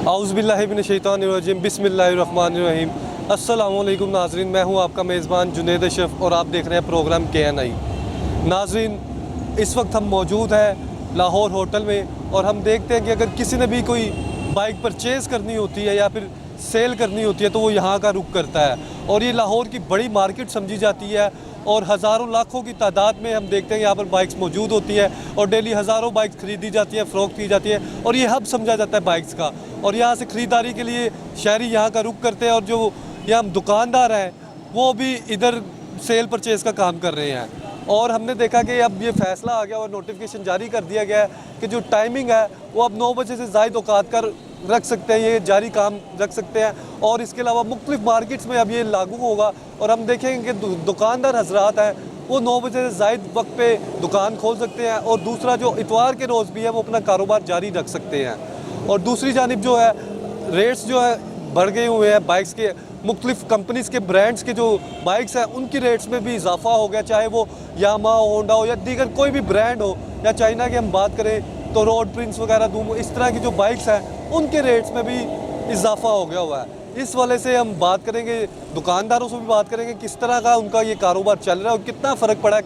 औज़ुबिल्लाहिमिनश्शैतानिर्रजीम बिस्मिल्लाहिर्रहमानिर्रहीम। अस्सलामु अलैकुम नाज़रीन, मैं हूं आपका मेज़बान जुनैद अशरफ और आप देख रहे हैं प्रोग्राम KNI। नाज़रीन, इस वक्त हम मौजूद हैं लाहौर होटल में और हम देखते हैं कि अगर किसी ने भी कोई बाइक परचेज़ करनी होती है या फिर सेल करनी होती है तो वो यहाँ का रुख करता है। और ये लाहौर की बड़ी मार्केट समझी जाती है और हज़ारों लाखों की तादाद में हम देखते हैं यहाँ पर बाइक्स मौजूद होती है और डेली हज़ारों बाइक्स ख़रीदी जाती हैं, फ़रोख्त की जाती है और ये हब समझा जाता है बाइक्स का। और यहाँ से ख़रीदारी के लिए शहरी यहाँ का रुख करते हैं और जो यहाँ दुकानदार हैं वो भी इधर सेल परचेज़ का काम कर रहे हैं। और हमने देखा कि अब ये फ़ैसला आ गया और नोटिफिकेशन जारी कर दिया गया है कि जो टाइमिंग है वो अब 9 बजे से ज़ायद औकात कर रख सकते हैं, ये जारी काम रख सकते हैं। और इसके अलावा मुख्तलिफ मार्केट्स में अब ये लागू होगा और हम देखेंगे कि दुकानदार हजरात हैं वो 9 बजे से ज़ायद वक्त पे दुकान खोल सकते हैं और दूसरा जो इतवार के रोज़ भी है वो अपना कारोबार जारी रख सकते हैं। और दूसरी जानिब जो है रेट्स जो है बढ़ गए हुए हैं बाइक्स के, मुख्तलिफ कंपनीज़ के ब्रांड्स के जो बाइक्स हैं उनकी रेट्स में भी इजाफा हो गया, चाहे वो यामा हो, होंडा हो या दीगर कोई भी ब्रांड हो, या चाइना की हम बात करें तो रोड प्रिंस वगैरह दूम, इस तरह की जो बाइक्स हैं उनके रेट्स में भी इजाफा हो गया हुआ है। इस वजह से हम बात करेंगे, दुकानदारों से भी बात करेंगे किस तरह का उनका ये कारोबार चल रहा है और कितना फ़र्क पड़ा है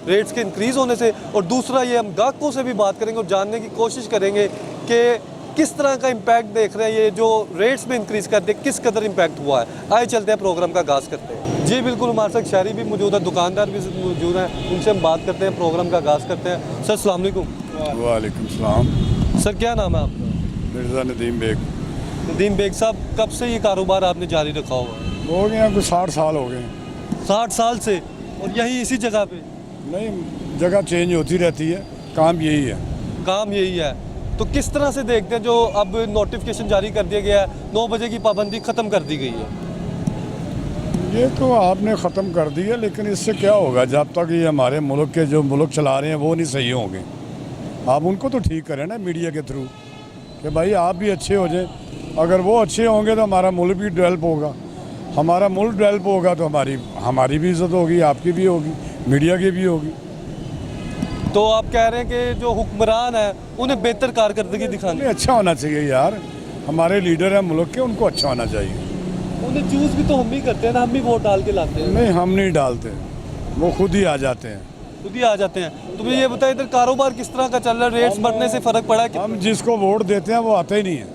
रेट्स के इंक्रीज़ होने से। और दूसरा ये हम ग्राहकों से भी बात करेंगे और जानने की कोशिश करेंगे कि किस तरह का इम्पैक्ट देख रहे हैं ये जो रेट्स में इंक्रीज़ करते किस कदर इम्पैक्ट हुआ है। आए चलते हैं प्रोग्राम का आगाज़ करते हैं। जी बिल्कुल, हमारे साथ शहरी भी मौजूद है, दुकानदार भी मौजूद हैं, उनसे हम बात करते हैं, प्रोग्राम का आगाज़ करते हैं। सर अस्सलाम वालेकुम। वालेकुम सलाम। सर क्या नाम है आपका? मिर्ज़ा नदीम बेग। नदीम बेग साहब, कब से ये कारोबार आपने जारी रखा हुआ है? हो गए हैं कुछ 60 साल हो गए। 60 साल से? और यही इसी जगह पे? नहीं, जगह चेंज होती रहती है, काम यही है। काम यही है। तो किस तरह से देखते हैं जो अब नोटिफिकेशन जारी कर दिया गया है, 9 बजे की पाबंदी ख़त्म कर दी गई है? ये तो आपने ख़त्म कर दी है, लेकिन इससे क्या होगा जब तक ये हमारे मुल्क के जो मुल्क चला रहे हैं वो नहीं सही होंगे। आप उनको तो ठीक करें ना मीडिया के थ्रू कि भाई आप भी अच्छे हो जाए। अगर वो अच्छे होंगे तो हमारा मुल्क भी डेवलप होगा, हमारा मुल्क डेवलप होगा तो हमारी भी इज़्ज़त होगी, आपकी भी होगी, मीडिया की भी होगी। तो आप कह रहे हैं कि जो हुक्मरान है उन्हें बेहतर कारकर्दगी दिखानी, अच्छा होना चाहिए यार। हमारे लीडर हैं मुल्क के, उनको अच्छा होना चाहिए। उन्हें चूज़ भी तो हम ही करते हैं ना, हम भी वोट डाल के लाते हैं। नहीं, हम नहीं डालते, वो खुद ही आ जाते हैं। खुद ही आ जाते हैं। तो मुझे ये बताइए इधर कारोबार किस तरह का चल रहा है, रेट्स बढ़ने से फ़र्क पड़ा है? हम जिसको वोट देते हैं वो आता ही नहीं है।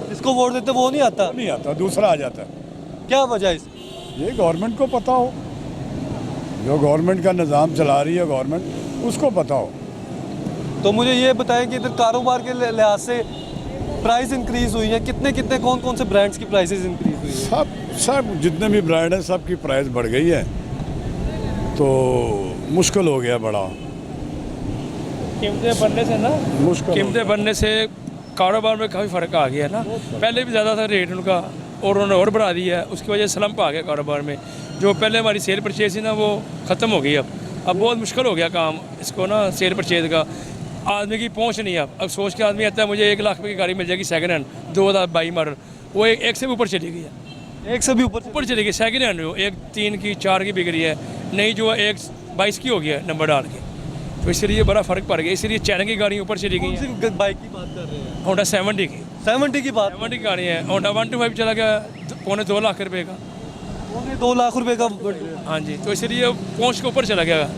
जिसको वोट देते वो नहीं आता? नहीं आता, दूसरा आ जाता है। क्या वजह है इस? ये गवर्नमेंट को पता हो, जो गवर्नमेंट का निज़ाम चला रही है गवर्नमेंट, उसको पता हो। तो मुझे ये बताएं कि इधर कारोबार के लिहाज से प्राइस इंक्रीज़ हुई है, कितने कौन कौन से ब्रांड्स की प्राइसेस इंक्रीज़ हुई है? सब जितने भी ब्रांड हैं सब की प्राइस बढ़ गई है, तो मुश्किल हो गया बड़ा। कीमतें बढ़ने से ना, कीमतें बढ़ने से कारोबार में काफ़ी फ़र्क आ गया है ना। पहले भी ज़्यादा था रेट उनका और उन्होंने और बढ़ा दिया है, उसकी वजह से स्लम्प आ गया कारोबार में। जो पहले हमारी सेल परचेज थी ना वो ख़त्म हो गई। अब बहुत मुश्किल हो गया काम इसको ना, सेल परचेज का आदमी की पहुंच नहीं है। अब सोच के आदमी आता है मुझे 1 लाख रुपये की गाड़ी मिल जाएगी सेकंड हैंड 2022 मॉडल, वो एक से भी ऊपर चली गई है। एक से भी ऊपर चली गई सेकंड हैंड, वो 1 3 की 4 की बिक रही है, नहीं जो 1 22 की हो गया नंबर डाल के। तो इसलिए बड़ा फ़र्क पड़ गया, इसलिए चाइना की गाड़ी ऊपर चली गई है। बाइक की बात कर रहे हैं? होंडा 70 की। 70 की बात? 70 की गाड़ी है। होंडा 125 चला गया 2.25 लाख रुपये का। 2 लाख रुपए का? हाँ जी, तो इसलिए पहुँच के ऊपर चला गया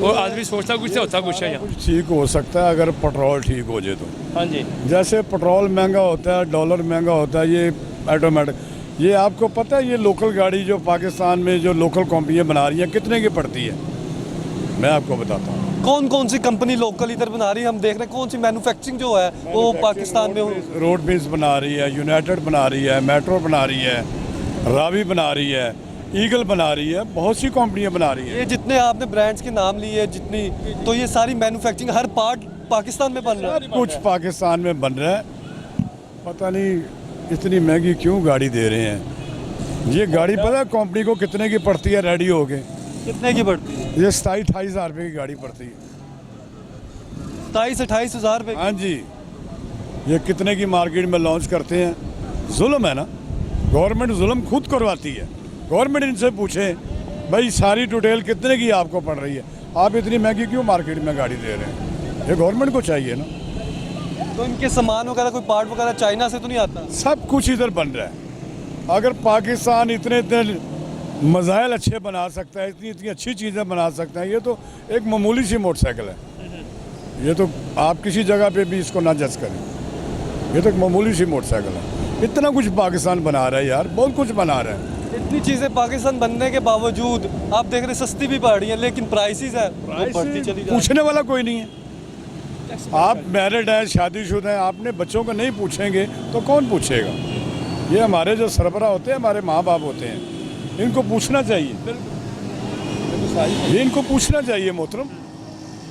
और आदमी सोचता कुछ से होता कुछ है। यहाँ ठीक हो सकता है अगर पेट्रोल ठीक हो जाए तो। हाँ जी, जैसे पेट्रोल महंगा होता है, डॉलर महंगा होता है, ये ऑटोमेटिक। ये आपको पता है ये लोकल गाड़ी जो पाकिस्तान में जो लोकल कंपनियाँ बना रही हैं कितने की पड़ती है? मैं आपको बताता हूँ। कौन कौन सी कंपनी लोकल इधर बना रही है? हम देख रहे हैं कौन सी मैन्युफैक्चरिंग जो है वो पाकिस्तान में रोड बेस बना रही है, यूनाइटेड बना रही है, मेट्रो बना रही है, रावी बना रही है, ईगल बना रही है, बहुत सी कंपनियां बना रही है। ये जितने आपने ब्रांड्स के नाम लिए जितनी, तो ये सारी मैन्युफैक्चरिंग हर पार्ट पाकिस्तान में बन रहा है? कुछ पाकिस्तान में बन रहा है, पता नहीं इतनी महंगी क्यों गाड़ी दे रहे हैं। ये गाड़ी पता है कंपनी को कितने की पड़ती है रेडी हो के? कितने की पड़ती है? ये 27-28 हज़ार रुपये की गाड़ी पड़ती है। 27-28 हज़ार रुपये? हाँ जी, ये कितने की मार्केट में लॉन्च करते हैं? जुल्म है ना, गवर्नमेंट जुल्म खुद करवाती है। गवर्नमेंट इनसे पूछे भाई सारी डिटेल कितने की आपको पड़ रही है, आप इतनी महंगी क्यों मार्केट में गाड़ी दे रहे हैं? ये गवर्नमेंट को चाहिए ना। तो इनके सामान वगैरह कोई पार्ट वगैरह चाइना से तो नहीं आता? सब कुछ इधर बन रहा है। अगर पाकिस्तान इतने इतने मज़ाइल अच्छे बना सकता है, इतनी इतनी अच्छी चीज़ें बना सकता है, ये तो एक मामूली सी मोटरसाइकिल है। ये तो आप किसी जगह पे भी इसको ना जज करें, ये तो एक मामूली सी मोटरसाइकिल है। इतना कुछ पाकिस्तान बना रहा है यार, बहुत कुछ बना रहा है। इतनी चीज़ें पाकिस्तान बनने के बावजूद आप देख रहे सस्ती भी पड़ रही है, लेकिन प्राइसेस है वो बढ़ती चली जा रही है। पूछने वाला कोई नहीं है। आप मैरिड हैं, शादीशुदा हैं, आपने बच्चों को नहीं पूछेंगे तो कौन पूछेगा? ये हमारे जो सरबराह होते हैं, हमारे माँ बाप होते हैं, इनको पूछना चाहिए। ये इनको पूछना चाहिए मोहतरम।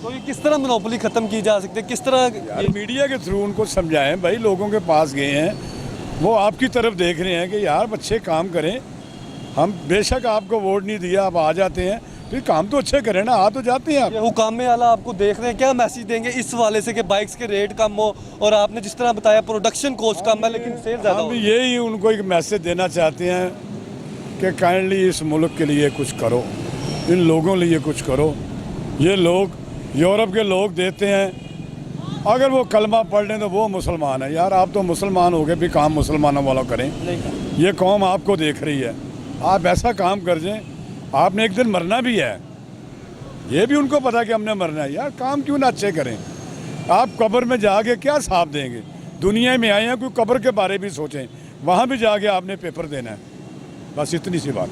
तो ये किस तरह मोनोपोली खत्म की जा सकती है, किस तरह? यार मीडिया के थ्रू उनको समझाएं भाई, लोगों के पास गए हैं, वो आपकी तरफ देख रहे हैं कि यार बच्चे काम करें। हम बेशक आपको वोट नहीं दिया, आप आ जाते हैं, फिर काम तो अच्छे करें ना, आ तो जाते हैं आप। ये हुकामे आला आपको देख रहे हैं, क्या मैसेज देंगे इस वाले से कि बाइक्स के रेट कम हो, और आपने जिस तरह बताया प्रोडक्शन कॉस्ट कम है लेकिन सेल ज़्यादा हो? हम यही उनको एक मैसेज देना चाहते हैं कि काइंडली इस मुल्क के लिए कुछ करो, इन लोगों के लिए कुछ करो। ये लोग यूरोप के लोग देते हैं, अगर वो कलमा पढ़ लें तो वो मुसलमान है। यार आप तो मुसलमान हो गए, भी काम मुसलमानों वाला करें। ये कौम आपको देख रही है, आप ऐसा काम कर दें, आपने एक दिन मरना भी है, ये भी उनको पता कि हमने मरना है। यार काम क्यों ना अच्छे करें? आप कब्र में जाके क्या साफ देंगे? दुनिया में आए हैं, कोई कब्र के बारे भी सोचें, वहाँ भी जाके आपने पेपर देना है। बस इतनी सी बात।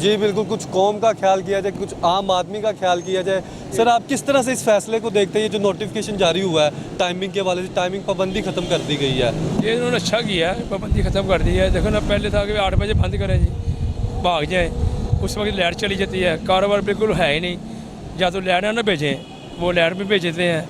जी बिल्कुल, कुछ कौम का ख्याल किया जाए, कुछ आम आदमी का ख्याल किया जाए। सर आप किस तरह से इस फैसले को देखते हैं, ये जो नोटिफिकेशन जारी हुआ है टाइमिंग के वाले से, टाइमिंग पाबंदी ख़त्म कर दी गई है? ये इन्होंने अच्छा किया है, पाबंदी ख़त्म कर दी है। देखो ना, पहले था कि 8 बजे बंद करें जी, भाग जाए, उस वक्त लाइट चली जाती है, कारोबार बिल्कुल है ही नहीं। या तो लाइट ना भेजें, वो लाइट भी भेज देते हैं,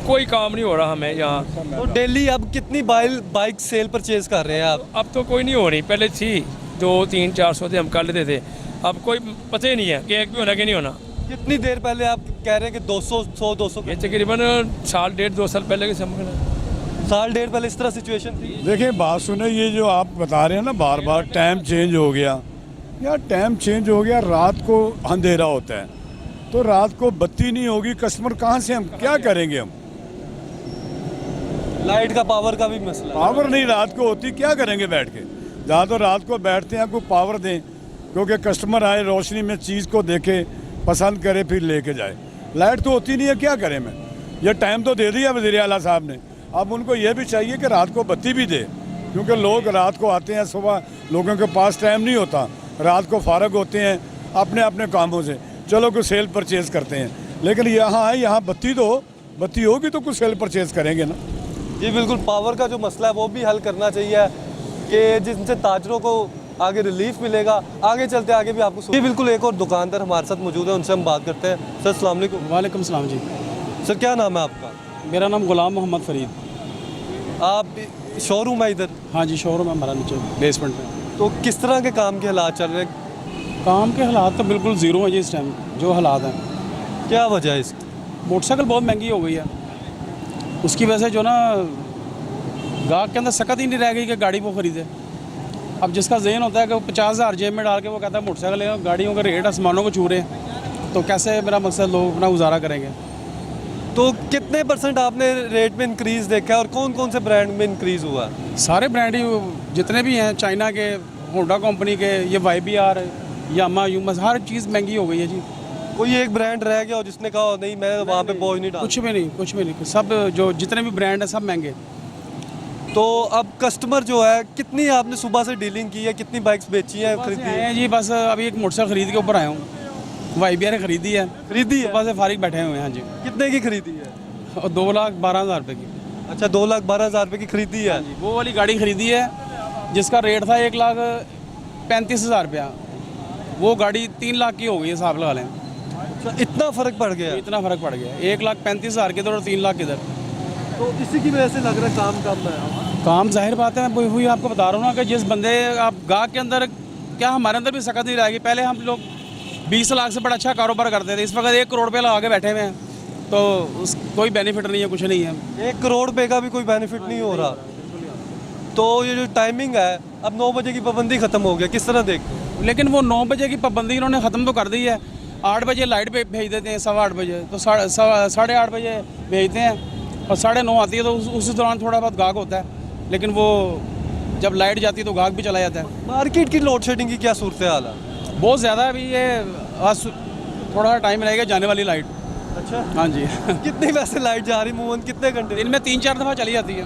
कोई काम नहीं हो रहा हमें यहाँ। तो डेली अब कितनी बाइक सेल परचेज कर रहे हैं आप? अब तो कोई नहीं हो रही, पहले थी 200-300-400 थे, हम कर लेते थे। अब कोई पता ही नहीं है कि एक भी होना कि नहीं होना। कितनी देर पहले आप कह रहे हैं कि 200 ये तकरीबन 1.5-1.5-2 साल पहले के समय, साल डेढ़ पहले इस तरह सिचुएशन थी? देखिए बात सुने, ये जो आप बता रहे हैं ना बार बार टाइम चेंज हो गया, यार टाइम चेंज हो गया, रात को अंधेरा होता है, तो रात को बत्ती नहीं होगी, कस्टमर कहाँ से, हम क्या करेंगे? हम लाइट का, पावर का भी मसला है। पावर नहीं रात को होती, क्या करेंगे बैठ के? जहाँ तो रात को बैठते हैं, कोई पावर दें, क्योंकि कस्टमर आए रोशनी में चीज़ को देखे, पसंद करे, फिर लेके जाए। लाइट तो होती नहीं है, क्या करें? मैं ये टाइम तो दे दिया वज़ीर आला साहब ने, अब उनको ये भी चाहिए कि रात को बत्ती भी दे, क्योंकि लोग रात को आते हैं, सुबह लोगों के पास टाइम नहीं होता, रात को फारग होते हैं अपने अपने कामों से, चलो कोई सेल परचेज़ करते हैं। लेकिन यहाँ है, यहाँ बत्ती दो, बत्ती होगी तो कुछ सेल परचेज़ करेंगे ना। जी बिल्कुल, पावर का जो मसला है वो भी हल करना चाहिए कि जिनसे ताजरों को आगे रिलीफ मिलेगा। आगे चलते आगे भी आपको जी बिल्कुल, एक और दुकानदार हमारे साथ मौजूद है, उनसे हम बात करते हैं। सर अस्सलाम वालेकुम। वालेकुम सलाम जी। सर क्या नाम है आपका? मेरा नाम गुलाम मोहम्मद फरीद। आप शोरूम है इधर? हाँ जी, शोरूम है हमारा नीचे बेसमेंट में। तो किस तरह के काम के हालात चल रहे हैं? काम के हालात तो बिल्कुल ज़ीरो है जी इस टाइम, जो हालात हैं। क्या वजह है इसकी? मोटरसाइकिल बहुत महंगी हो गई है, उसकी वजह से जो ना गाहक के अंदर सकत ही नहीं रह गई कि गाड़ी वो ख़रीदे। अब जिसका ज़हन होता है कि वो 50,000 जेब में डाल के वो कहता है मोटरसाइकिल लेगा, गाड़ियों का रेट आसमानों को छू रहे हैं, तो कैसे मेरा मकसद लोग अपना गुजारा करेंगे? तो कितने % आपने रेट में इंक्रीज़ देखा है और कौन कौन से ब्रांड में इंक्रीज़ हुआ? सारे ब्रांड ही जितने भी हैं, चाइना के, होंडा कंपनी के, ये YBR, यामा, यूमस, हर चीज़ महंगी हो गई है जी। कोई एक ब्रांड रह गया हो जिसने कहा नहीं मैं वहाँ पे बोझ नहीं डाल? कुछ भी नहीं, कुछ भी नहीं, सब जो जितने भी ब्रांड हैं सब महंगे। तो अब कस्टमर जो है, कितनी आपने सुबह से डीलिंग की है, कितनी बाइक्स बेची हैं, खरीदी आए है? हैं जी, बस अभी एक मोटरसाइकिल खरीद के ऊपर आया हूँ। YBR खरीदी है, खरीदी है? सुबह से फारिग बैठे हुए हैं। हाँ जी। कितने की खरीदी है? और 2,12,000 रुपये की। अच्छा, 2,12,000 रुपये की खरीदी है? वो वाली गाड़ी खरीदी है जिसका रेट था 1,35,000 रुपया, वो गाड़ी 3 लाख की हो गई है, हिसाब लगा लें। अच्छा, इतना फ़र्क पड़ गया? इतना फ़र्क पड़ गया, 1,35,000 किधर और 3 लाख किधर। तो इसी की वजह से लग रहा है काम कम है। काम जाहिर बात है, मैं वही आपको बता रहा हूँ ना कि जिस बंदे आप गाहक के अंदर, क्या हमारे अंदर भी सकत नहीं रहेगी? पहले हम लोग 20 लाख से बड़ा अच्छा कारोबार करते थे, इस वक्त 1 करोड़ रुपये लगा के बैठे हुए हैं, तो कोई बेनिफिट नहीं है, कुछ नहीं है। 1 करोड़ रुपये का भी कोई बेनिफिट नहीं हो रहा। तो ये जो टाइमिंग है, अब 9 बजे की पाबंदी ख़त्म हो गया, किस तरह देखते हो? लेकिन वो 9 बजे की पाबंदी इन्होंने ख़त्म तो कर दी है, 8 बजे लाइट पे भेज देते हैं, 8:15 बजे, तो 8:30 बजे भेजते हैं, और 9:30 आती है तो उस दौरान थोड़ा बहुत गाहक होता है, लेकिन वो जब लाइट जाती है तो गाहक भी चला जाता है। मार्केट की लोड शेडिंग की क्या सूरत हाल है? बहुत ज़्यादा है अभी ये, आज थोड़ा टाइम रहेगा जाने वाली लाइट। अच्छा, हाँ जी कितनी वैसे लाइट जा रही मूवमेंट कितने घंटे? दिन में 3-4 दफ़ा चली जाती है।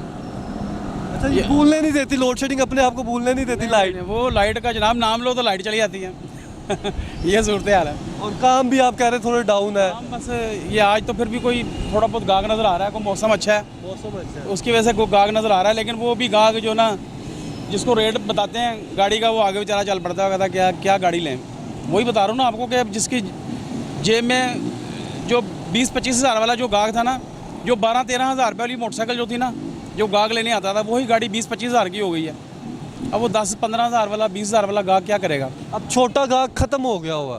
अच्छा, ये भूलने नहीं देती लोड शेडिंग, अपने आप को भूलने नहीं देती लाइट। वो लाइट का जनाब नाम लो तो लाइट चली जाती है ये सूरत हाल है। और काम भी आप कह रहे थोड़े डाउन है। हम बस ये आज तो फिर भी कोई थोड़ा बहुत गाहक नज़र आ रहा है, कोई मौसम अच्छा है, मौसम अच्छा है। उसकी वजह से कोई गाहक नज़र आ रहा है, लेकिन वो भी गाहक जो ना जिसको रेट बताते हैं गाड़ी का, वो आगे बेचारा चल पड़ता है, कहता क्या क्या गाड़ी लें। वही बता रहा हूँ ना आपको कि जिसकी जेब में जो 20-25 हज़ार वाला जो गाहक था ना, जो 12-13 हज़ार रुपये वाली मोटरसाइकिल जो थी ना, जो गाहक लेने आता था, वही गाड़ी 20-25 हज़ार की हो गई है। अब वो 10-15 हज़ार वाला 20 हज़ार वाला गाहक क्या करेगा? अब छोटा गाहक खत्म हो गया होगा,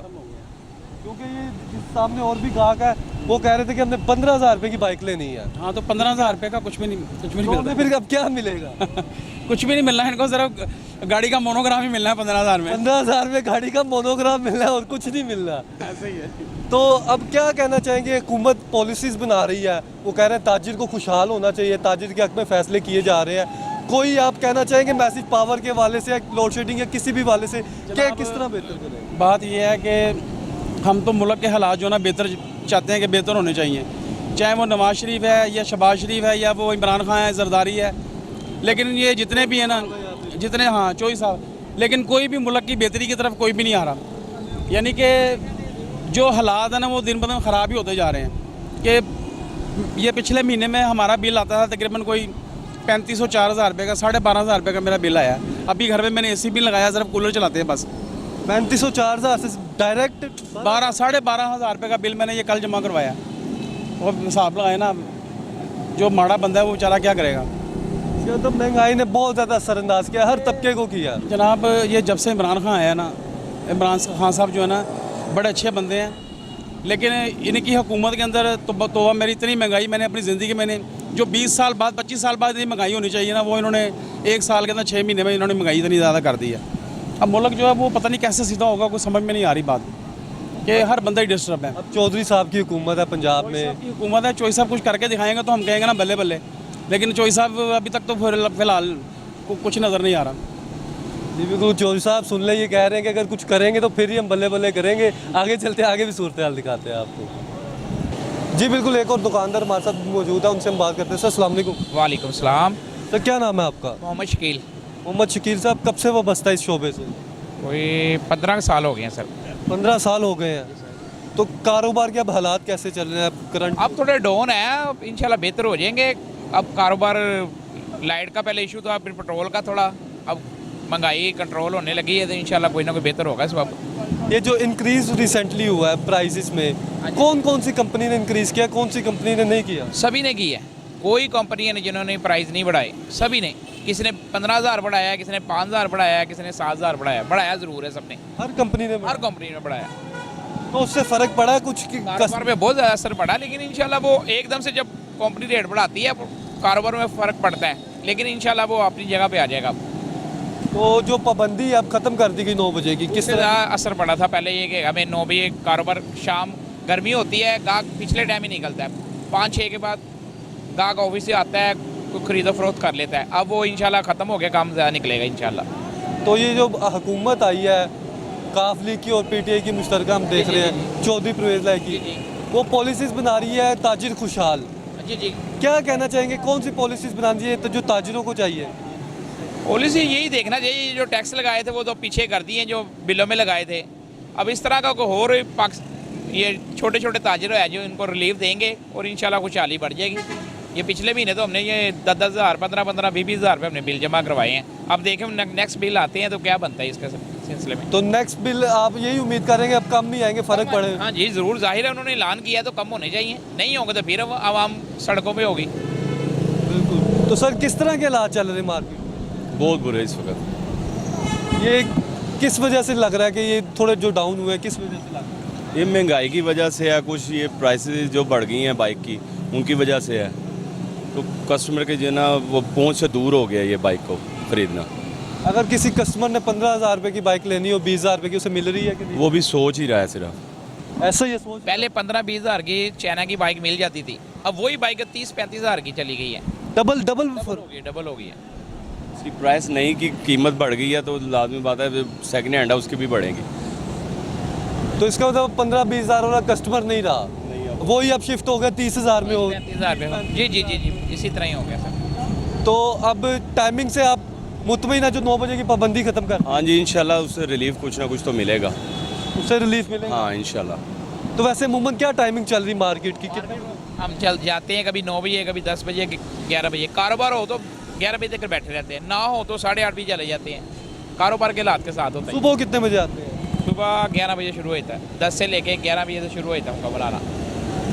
क्योंकि ये जिस सामने और भी गाहक है वो कह रहे थे कि हमने 15,000 रुपये की बाइक लेनी है। हाँ, तो 15,000 रुपये का कुछ भी नहीं तो मिलता। हमें फिर अब क्या मिलेगा? कुछ भी नहीं मिलना है इनको, सिर्फ गाड़ी का मोनोग्राम ही मिलना है 15,000 में। 15,000 में गाड़ी का मोनोग्राम मिलना है और कुछ नहीं मिलना। ऐसा ही है। तो अब क्या कहना चाहेंगे? हुकूमत पॉलिसीज़ बना रही है, वो कह रहे हैं ताजिर को खुशहाल होना चाहिए, ताजिर के हक में फ़ैसले किए जा रहे हैं। कोई आप कहना चाहेंगे मैसेज पावर के वाले से या लोड शेडिंग या किसी भी वाले से क्या किस तरह बेहतर करें? बात यह है कि हम तो मुल्क के हालात जो ना बेहतर चाहते हैं कि बेहतर होने चाहिए, चाहे वो नवाज शरीफ है या शहबाज शरीफ है या वो इमरान खान है, जरदारी है, लेकिन ये जितने भी हैं ना, जितने, हाँ चौधरी साहब, लेकिन कोई भी मुल्क की बेहतरी की तरफ कोई भी नहीं आ रहा। यानी कि जो हालात हैं ना वो दिन ब दिन ख़राब ही होते जा रहे हैं। कि ये पिछले महीने में हमारा बिल आता था तकरीबन कोई 3,500-4,000 रुपये का, 12,500 रुपये का मेरा बिल आया। अभी घर में मैंने AC भी लगाया, सिर्फ कूलर चलाते हैं बस। 3,500-4,000 से डायरेक्ट 12,500 रुपये का बिल मैंने ये कल जमा करवाया। और हिसाब लगाए ना, जो माड़ा बंदा है वो बेचारा क्या करेगा? तो महंगाई ने बहुत ज़्यादा असरअंदाज किया, हर तबके को किया। जनाब ये जब से इमरान खान आया ना, इमरान खान साहब जो है ना बड़े अच्छे बंदे हैं, लेकिन इनकी हुकूमत के अंदर तो मेरी इतनी महंगाई मैंने अपनी ज़िंदगी में जो 20 साल बाद 25 साल बाद इतनी महंगाई होनी चाहिए ना, वो इन्होंने 1 साल के अंदर 6 महीने में इन्होंने महंगाई इतनी ज़्यादा कर दी है। अब मुल्क जो है वो पता नहीं कैसे सीधा होगा, कोई समझ में नहीं आ रही बात कि हर बंदा ही डिस्टर्ब है। अब चौधरी साहब की हुकूमत है पंजाब में, हुकूमत है, चौधरी साहब कुछ करके दिखाएंगे तो हम कहेंगे ना बल्ले बल्ले, लेकिन चौधरी साहब अभी तक तो फिलहाल कुछ नज़र नहीं आ रहा। जी बिल्कुल, चौधरी साहब सुन ले, ये कह रहे हैं कि अगर कुछ करेंगे तो फिर ही हम बल्ले बल्ले करेंगे। आगे चलते आगे भी सूरत हाल दिखाते हैं आपको। जी बिल्कुल, एक और दुकानदार हमारे साथ मौजूद है, उनसे हम बात करते हैं। सर अस्सलाम वालेकुम। वालेकुम सलाम। सर क्या नाम है आपका? मोहम्मद शकील। मोहम्मद शकील साहब, कब से वाबस्ता है इस शोबे से? कोई 15 साल हो गए हैं सर। 15 साल हो गए हैं। तो कारोबार के अब हालात कैसे चल रहे हैं अब करंट? अब थोड़े डाउन है, अब इंशाल्लाह बेहतर हो जाएंगे। अब कारोबार, लाइट का पहले इशू था, फिर पेट्रोल का थोड़ा, अब महंगाई कंट्रोल होने लगी है तो इंशाल्लाह कोई ना कोई बेहतर होगा इस वक्त। ये जो इंक्रीज रिसेंटली हुआ है प्राइसेस में, कौन कौन सी कंपनी ने इंक्रीज किया, कौन सी कंपनी ने नहीं किया? सभी ने की है, कोई कंपनी है जिन्होंने प्राइस नहीं बढ़ाए, सभी ने। किसी ने 15,000 बढ़ाया है, किसी ने 5,000 बढ़ाया है, किसी ने 7,000 बढ़ाया है। बढ़ाया ज़रूर है सबने, हर कंपनी ने हर कंपनी ने बढ़ाया। तो उससे फ़र्क पड़ा कुछ कि कारोबार पे बहुत ज़्यादा असर पड़ा, लेकिन इंशाल्लाह वो एकदम से जब कंपनी रेट बढ़ाती है कारोबार में फ़र्क पड़ता है, लेकिन इंशाल्लाह वो अपनी जगह पे आ जाएगा। तो जो पाबंदी अब ख़त्म कर दी गई 9 बजे की, किस तरह असर पड़ा था? पहले ये कि हमें 9 बजे कारोबार, शाम गर्मी होती है, गाहक पिछले टाइम ही निकलता है, 5-6 के बाद गाहक ऑफिस से आता है, कोई खरीदो फरोख्त कर लेता है। अब वो इंशाल्लाह ख़त्म हो गया, काम ज़्यादा निकलेगा इंशाल्लाह। तो ये जो हुकूमत आई है काफ लीग की और PTI की मुश्तरका, हम देख रहे हैं चौधरी परवेज़ लाई की, वो पॉलिसीज़ बना रही है ताजिर खुशहाल। जी जी, क्या कहना चाहेंगे, कौन सी पॉलिसीज़ बनानी चाहिए तो जो ताजिरों को चाहिए? पॉलिसी यही देखना चाहिए, जो टैक्स लगाए थे वो तो पीछे कर दिए जो बिलों में लगाए थे। अब इस तरह का कोई और ये छोटे छोटे ताजिर है जो इनको रिलीफ देंगे और इंशाल्लाह खुशहाली बढ़ जाएगी। ये पिछले महीने तो हमने ये 10-10 हज़ार, 15-15, 20-20 हज़ार रुपये हमने बिल जमा करवाए हैं। अब देखें नेक्स्ट बिल आते हैं तो क्या बनता है इसके सिलसिले में। तो नेक्स्ट बिल आप यही उम्मीद करेंगे अब कम नहीं आएंगे, फ़र्क पड़े? हाँ जी ज़रूर, जाहिर है उन्होंने ऐलान किया तो कम होने चाहिए, नहीं होंगे तो फिर आवाम सड़कों पे होगी। बिल्कुल। तो सर किस तरह के हालात चल रहे हैं मार्केट? बहुत बुरे इस वक्त। ये किस वजह से लग रहा है कि ये थोड़े जो डाउन हुए हैं, किस वजह से लग रहा है? ये महंगाई की वजह से है, कुछ ये प्राइसेस जो बढ़ गई हैं बाइक की, उनकी वजह से है। तो कस्टमर के जो है ना वो पहुंच से दूर हो गया ये बाइक को ख़रीदना। अगर किसी कस्टमर ने 15,000 रुपये की बाइक लेनी हो, 20,000 रुपये की, उसे मिल रही है कि नहीं? वो भी सोच ही रहा है सिर्फ, ऐसा ही सोच। पहले 15-20 हज़ार की चाइना की बाइक मिल जाती थी, अब वही बाइक 30-35 हज़ार की चली गई है। डबल डबल हो गई है। इसकी प्राइस नहीं की कीमत बढ़ गई है तो लाजमी बात है सेकंड हैंड है उसकी भी बढ़ेगी। तो इसका मतलब 15-20 हज़ार वाला कस्टमर नहीं रहा, वही अब शिफ्ट हो गया 30 हज़ार में हो। 35 हज़ार में जी, इसी तरह ही हो गया सर। तो अब टाइमिंग से आप मुतमईन है जो 9 बजे की पाबंदी खत्म कर, हाँ जी, इंशाल्लाह उससे रिलीफ कुछ ना कुछ तो मिलेगा। उससे रिलीफ मिलेगा। हाँ इंशाल्लाह। तो वैसे अमूमन क्या टाइमिंग चल रही मार्केट की, कितने? हम चल जाते हैं कभी 9 बजे, कभी 10 बजे, 11 बजे। कारोबार हो तो 11 बजे तक बैठे रहते हैं, ना हो तो 8:30 बजे चले जाते हैं। कारोबार के हालात के साथ होता है। सुबह कितने बजे आते हैं? सुबह 11 बजे शुरू होता है, 10 से लेके 11 बजे से शुरू होता है उनका बुलाना।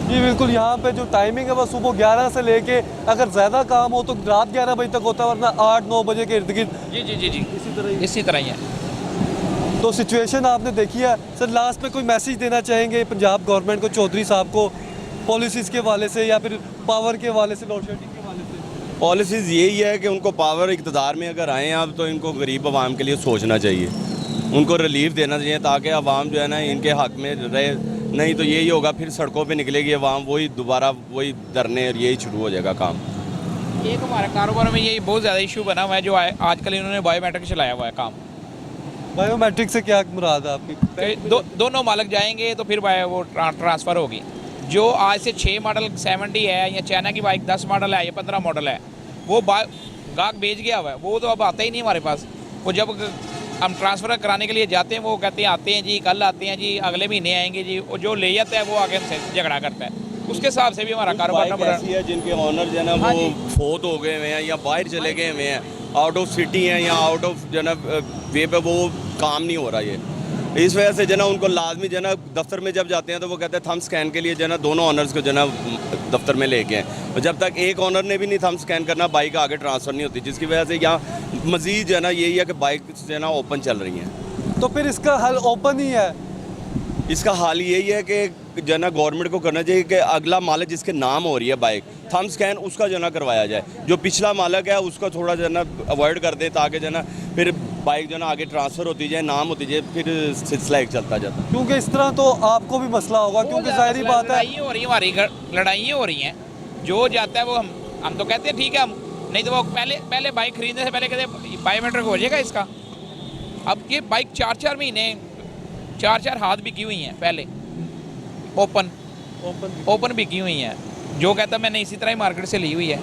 जी बिल्कुल, यहाँ पे जो टाइमिंग है वो सुबह 11 से लेके अगर ज़्यादा काम हो तो रात 11 बजे तक होता है, वरना 8-9 बजे के इर्द गिर्द जी इसी तरह ही है। तो सिचुएशन आपने देखी है। सर लास्ट में कोई मैसेज देना चाहेंगे पंजाब गवर्नमेंट को, चौधरी साहब को, पॉलिसीज़ के हवाले से या फिर पावर के हवाले से, लोड शेडिंग के हवाले से? पॉलिसीज़ यही है कि उनको पावर इक़्तिदार में अगर आए अब तो इनको गरीब आवाम के लिए सोचना चाहिए, उनको रिलीफ देना चाहिए ताकि आवाम जो है ना इनके हक़ में रहे। नहीं तो यही होगा, फिर सड़कों पे निकलेगी आवाम, वही दोबारा वही धरने और यही शुरू हो जाएगा काम। एक हमारे कारोबार में यही बहुत ज़्यादा इशू बना हुआ है जो आजकल इन्होंने बायोमेट्रिक चलाया हुआ है काम। बायोमेट्रिक से क्या मुराद है आपकी? दोनों मालिक जाएंगे तो फिर वो ट्रांसफ़र होगी। जो आज से 6 मॉडल 70 है या चाइना की बाइक 10 मॉडल है या 15 मॉडल है, वो गाहक बेच गया हुआ है, वो तो अब आता ही नहीं हमारे पास। वो जब हम ट्रांसफ़र कराने के लिए जाते हैं वो कहते हैं आते हैं जी, कल आते हैं जी, अगले महीने आएंगे जी, और जो ले जाता है वो आगे हमसे झगड़ा करता है। उसके हिसाब से भी हमारा कारोबार ना बढ़ा। ऐसी है जिनके ऑनर जो है ना वो फोत हो गए हुए हैं या बाहर चले गए हुए हैं, आउट ऑफ सिटी हैं या आउट ऑफ जो है ना वे पे वो काम नहीं हो रहा ये। इस वजह से जो ना उनको लाजमी जो ना दफ्तर में जब जाते हैं तो वो कहते हैं थंब स्कैन के लिए जो ना दोनों ऑनर्स को जो ना दफ्तर में लेके हैं, और जब तक एक ऑनर ने भी नहीं थंब स्कैन करना बाइक आगे ट्रांसफ़र नहीं होती, जिसकी वजह से यहाँ मज़ीद जो है ना यही है कि बाइक जो है ना ओपन चल रही हैं। तो फिर इसका हल ओपन ही है। इसका हाल यही है कि जो ना गवर्नमेंट को करना चाहिए कि अगला मालिक जिसके नाम हो रही है बाइक, थंब स्कैन उसका जो ना करवाया जाए, जो पिछला मालिक है उसका थोड़ा जो ना अवॉइड कर दे ताकि जो ना फिर बाइक जो ना आगे ट्रांसफ़र होती जाए, नाम होती जाए, फिर सिलसिला एक चलता जाता। क्योंकि इस तरह तो आपको भी मसला होगा, क्योंकि जाहिर बात है लड़ाइयाँ हो रही हैं, हमारी लड़ाइयाँ हो रही हैं। जो जाता है वो हम तो कहते हैं ठीक है, हम नहीं तो वो पहले बाइक खरीदने से पहले कहते बायोमेट्रिक हो जाएगा इसका। अब ये बाइक 4-4 महीने 4-4 हाथ बिकी हुई हैं पहले, ओपन बिकी हुई हैं। जो कहता है मैंने इसी तरह ही मार्केट से ली हुई है।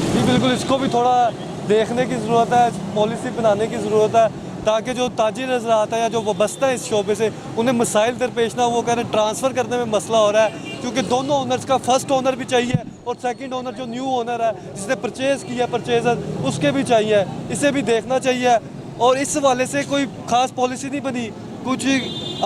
जी बिल्कुल, इसको भी थोड़ा देखने की ज़रूरत है, पॉलिसी बनाने की ज़रूरत है, ताकि जो ताजिर नज़र आता है या जो वाबस्ता है इस शोबे से उन्हें मसाइल दरपेश ना। वो कह रहे हैं ट्रांसफ़र करने में मसला हो रहा है, क्योंकि दोनों ओनर्स का फर्स्ट ओनर भी चाहिए और सेकंड ओनर जो न्यू ओनर है जिसने परचेज़ किया परचेज़र उसके भी चाहिए। इसे भी देखना चाहिए। और इस हवाले से कोई ख़ास पॉलिसी नहीं बनी, कुछ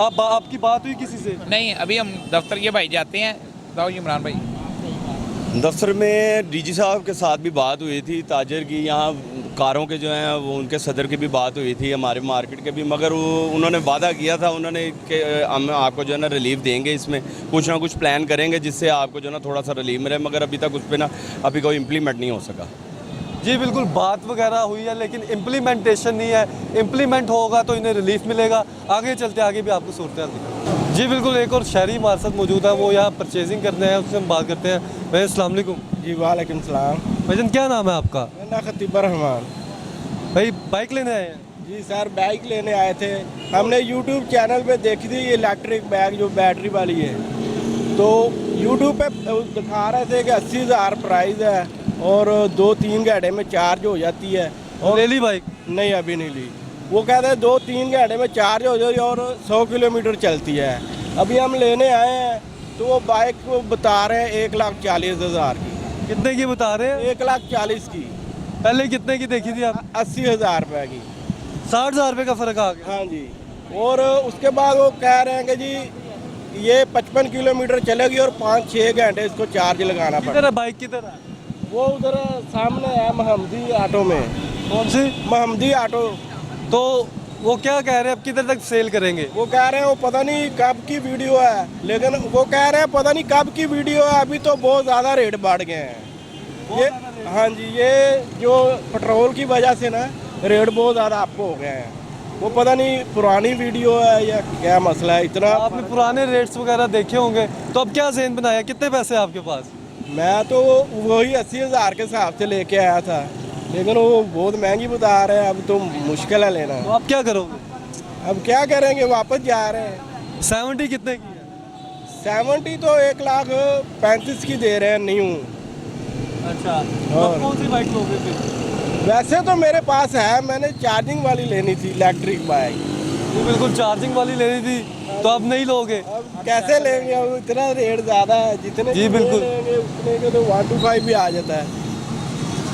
आपकी बात हुई किसी से? नहीं, अभी हम दफ्तर के भाई जाते हैं। बताओ इमरान भाई। दफ्तर में डीजी साहब के साथ भी बात हुई थी, ताजर की, यहाँ कारों के जो हैं वो उनके सदर की भी बात हुई थी, हमारे मार्केट के भी, मगर वो उन्होंने वादा किया था उन्होंने कि हम आपको जो है ना रिलीफ देंगे, इसमें कुछ ना कुछ प्लान करेंगे जिससे आपको जो है ना थोड़ा सा रिलीफ मिले, मगर अभी तक उस पर ना अभी कोई इम्प्लीमेंट नहीं हो सका। जी बिल्कुल, बात वगैरह हुई है लेकिन इम्प्लीमेंटेशन नहीं है। इम्प्लीमेंट होगा तो इन्हें रिलीफ मिलेगा। आगे चलते आगे भी आपको सूरत हाल। जी बिल्कुल, एक और शहरी हमारे साथ मौजूद है, वो यहाँ परचेजिंग करने हैं, उससे हम बात करते हैं। भाई अस्सलाम वालेकुम। जी वालेकुम सलाम। भाईजान क्या नाम है आपका? मेरा खतीब रहमान। भाई बाइक लेने आए हैं? जी सर, बाइक लेने आए थे। हमने यूट्यूब चैनल पे देखी थी ये इलेक्ट्रिक बाइक जो बैटरी वाली है, तो यूट्यूब पे दिखा रहे थे कि 80,000 प्राइस है और 2-3 घंटे में चार्ज हो जाती है। और ले ली बाइक? नहीं, अभी नहीं ली। वो कहते हैं 2-3 घंटे में चार्ज हो जाती है और 100 किलोमीटर चलती है। अभी हम लेने आए हैं तो वो बाइक को बता रहे हैं 1,40,000 की। कितने की बता रहे हैं? 1,40,000 की। पहले कितने की देखी थी आप? 80,000 रुपये की। 60,000 रुपये का फ़र्क आ गया। हाँ जी। और उसके बाद वो कह रहे हैं कि जी ये 55 किलोमीटर चलेगी और 5-6 घंटे इसको चार्ज लगाना किधर पड़ेगा। है बाइक, किधर है? वो उधर सामने है महमदी ऑटो में। कौन सी? महमदी ऑटो। तो वो क्या कह रहे हैं, अब किधर तक सेल करेंगे? वो कह रहे हैं वो पता नहीं कब की वीडियो है, लेकिन वो कह रहे हैं पता नहीं कब की वीडियो है, अभी तो बहुत ज़्यादा रेट बढ़ गए हैं ये। हाँ जी, ये जो पेट्रोल की वजह से ना रेट बहुत ज़्यादा अप हो गए हैं। वो पता नहीं पुरानी वीडियो है या क्या मसला है इतना। आपने पुराने रेट्स वगैरह देखे होंगे, तो अब क्या ज़हन बनाया, कितने पैसे हैं आपके पास? मैं तो वही 80,000 के हिसाब से लेके आया था, लेकिन वो बहुत महंगी बता रहे हैं, अब तो मुश्किल है लेना। तो आप क्या करोगे? अब क्या करेंगे, वापस जा रहे हैं। 70 कितने की है? 70 तो 1,35,000 की दे रहे हैं न्यू। अच्छा, तो और- कौन सी बाइक लोगे फिर? वैसे तो मेरे पास है, मैंने चार्जिंग वाली लेनी थी, इलेक्ट्रिक बाइक। ये बिल्कुल चार्जिंग वाली लेनी थी, तो अब नहीं लोगे? अब कैसे लेंगे, अब इतना रेट ज़्यादा है, जितने जी, की बिल्कुल। लेंगे उतने के तो 125 भी आ जाता है।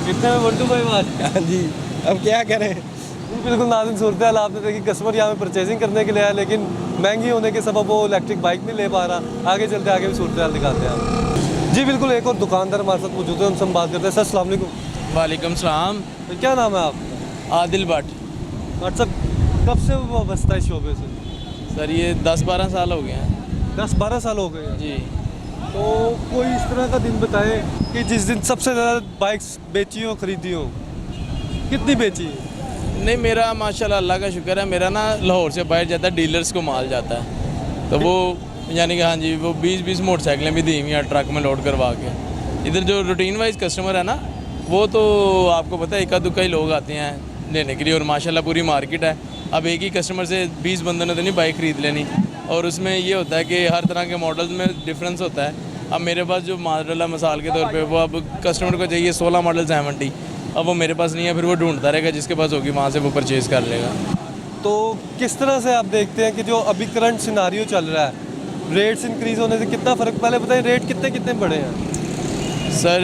कितने में 125 आज? हाँ जी, अब क्या करें। जी बिल्कुल नाज़रीन, सूरत हाल आपने देखी, कस्टमर यहाँ पे परचेजिंग करने के लिए आया, लेकिन महंगी होने के सबब वो इलेक्ट्रिक बाइक नहीं ले पा रहा। आगे चलते आगे भी सूरत हाल दिखाते हैं आप। जी बिल्कुल, एक और दुकानदार हमारे साथ मौजूद है, उनसे हम बात करते हैं। सर अस्सलाम वालेकुम। वालेकुम सलाम। तो क्या नाम है आपका? आदिल भट्ट। व्हाट्सअप कब से वाबस्ता है इस शोबे से? सर ये 10-12 साल हो गए हैं 10-12 साल हो गए हैं। जी। तो कोई इस तरह का दिन बताए कि जिस दिन सबसे ज़्यादा बाइक्स बेची हो, खरीदी हो, कितनी बेची है? नहीं, मेरा माशाल्लाह अल्लाह का शुक्र है, मेरा ना लाहौर से बाहर जाता है, डीलर्स को माल जाता है, तो वो यानी कि हाँ जी, वो 20-20 मोटरसाइकिलें भी दी हुई हैं ट्रक में लोड करवा के। इधर जो रूटीन वाइज कस्टमर है ना, वो तो आपको पता है इक्का दुक्का ही लोग आते हैं लेने के लिए, और माशाल्लाह पूरी मार्केट है। अब एक ही कस्टमर से 20 बंदों ने तो नहीं बाइक ख़रीद लेनी, और उसमें ये होता है कि हर तरह के मॉडल्स में डिफरेंस होता है। अब मेरे पास जो मॉडल है मिसाल के तौर पे, वो अब कस्टमर को चाहिए 16 मॉडल 70, अब वो मेरे पास नहीं है, फिर वो ढूंढता रहेगा, जिसके पास होगी वहाँ से वो परचेज़ कर लेगा। तो किस तरह से आप देखते हैं कि जो अभी करंट सिनारियो चल रहा है, रेट्स इंक्रीज़ होने से कितना फ़र्क, पहले बताइए रेट कितने कितने बढ़े हैं? सर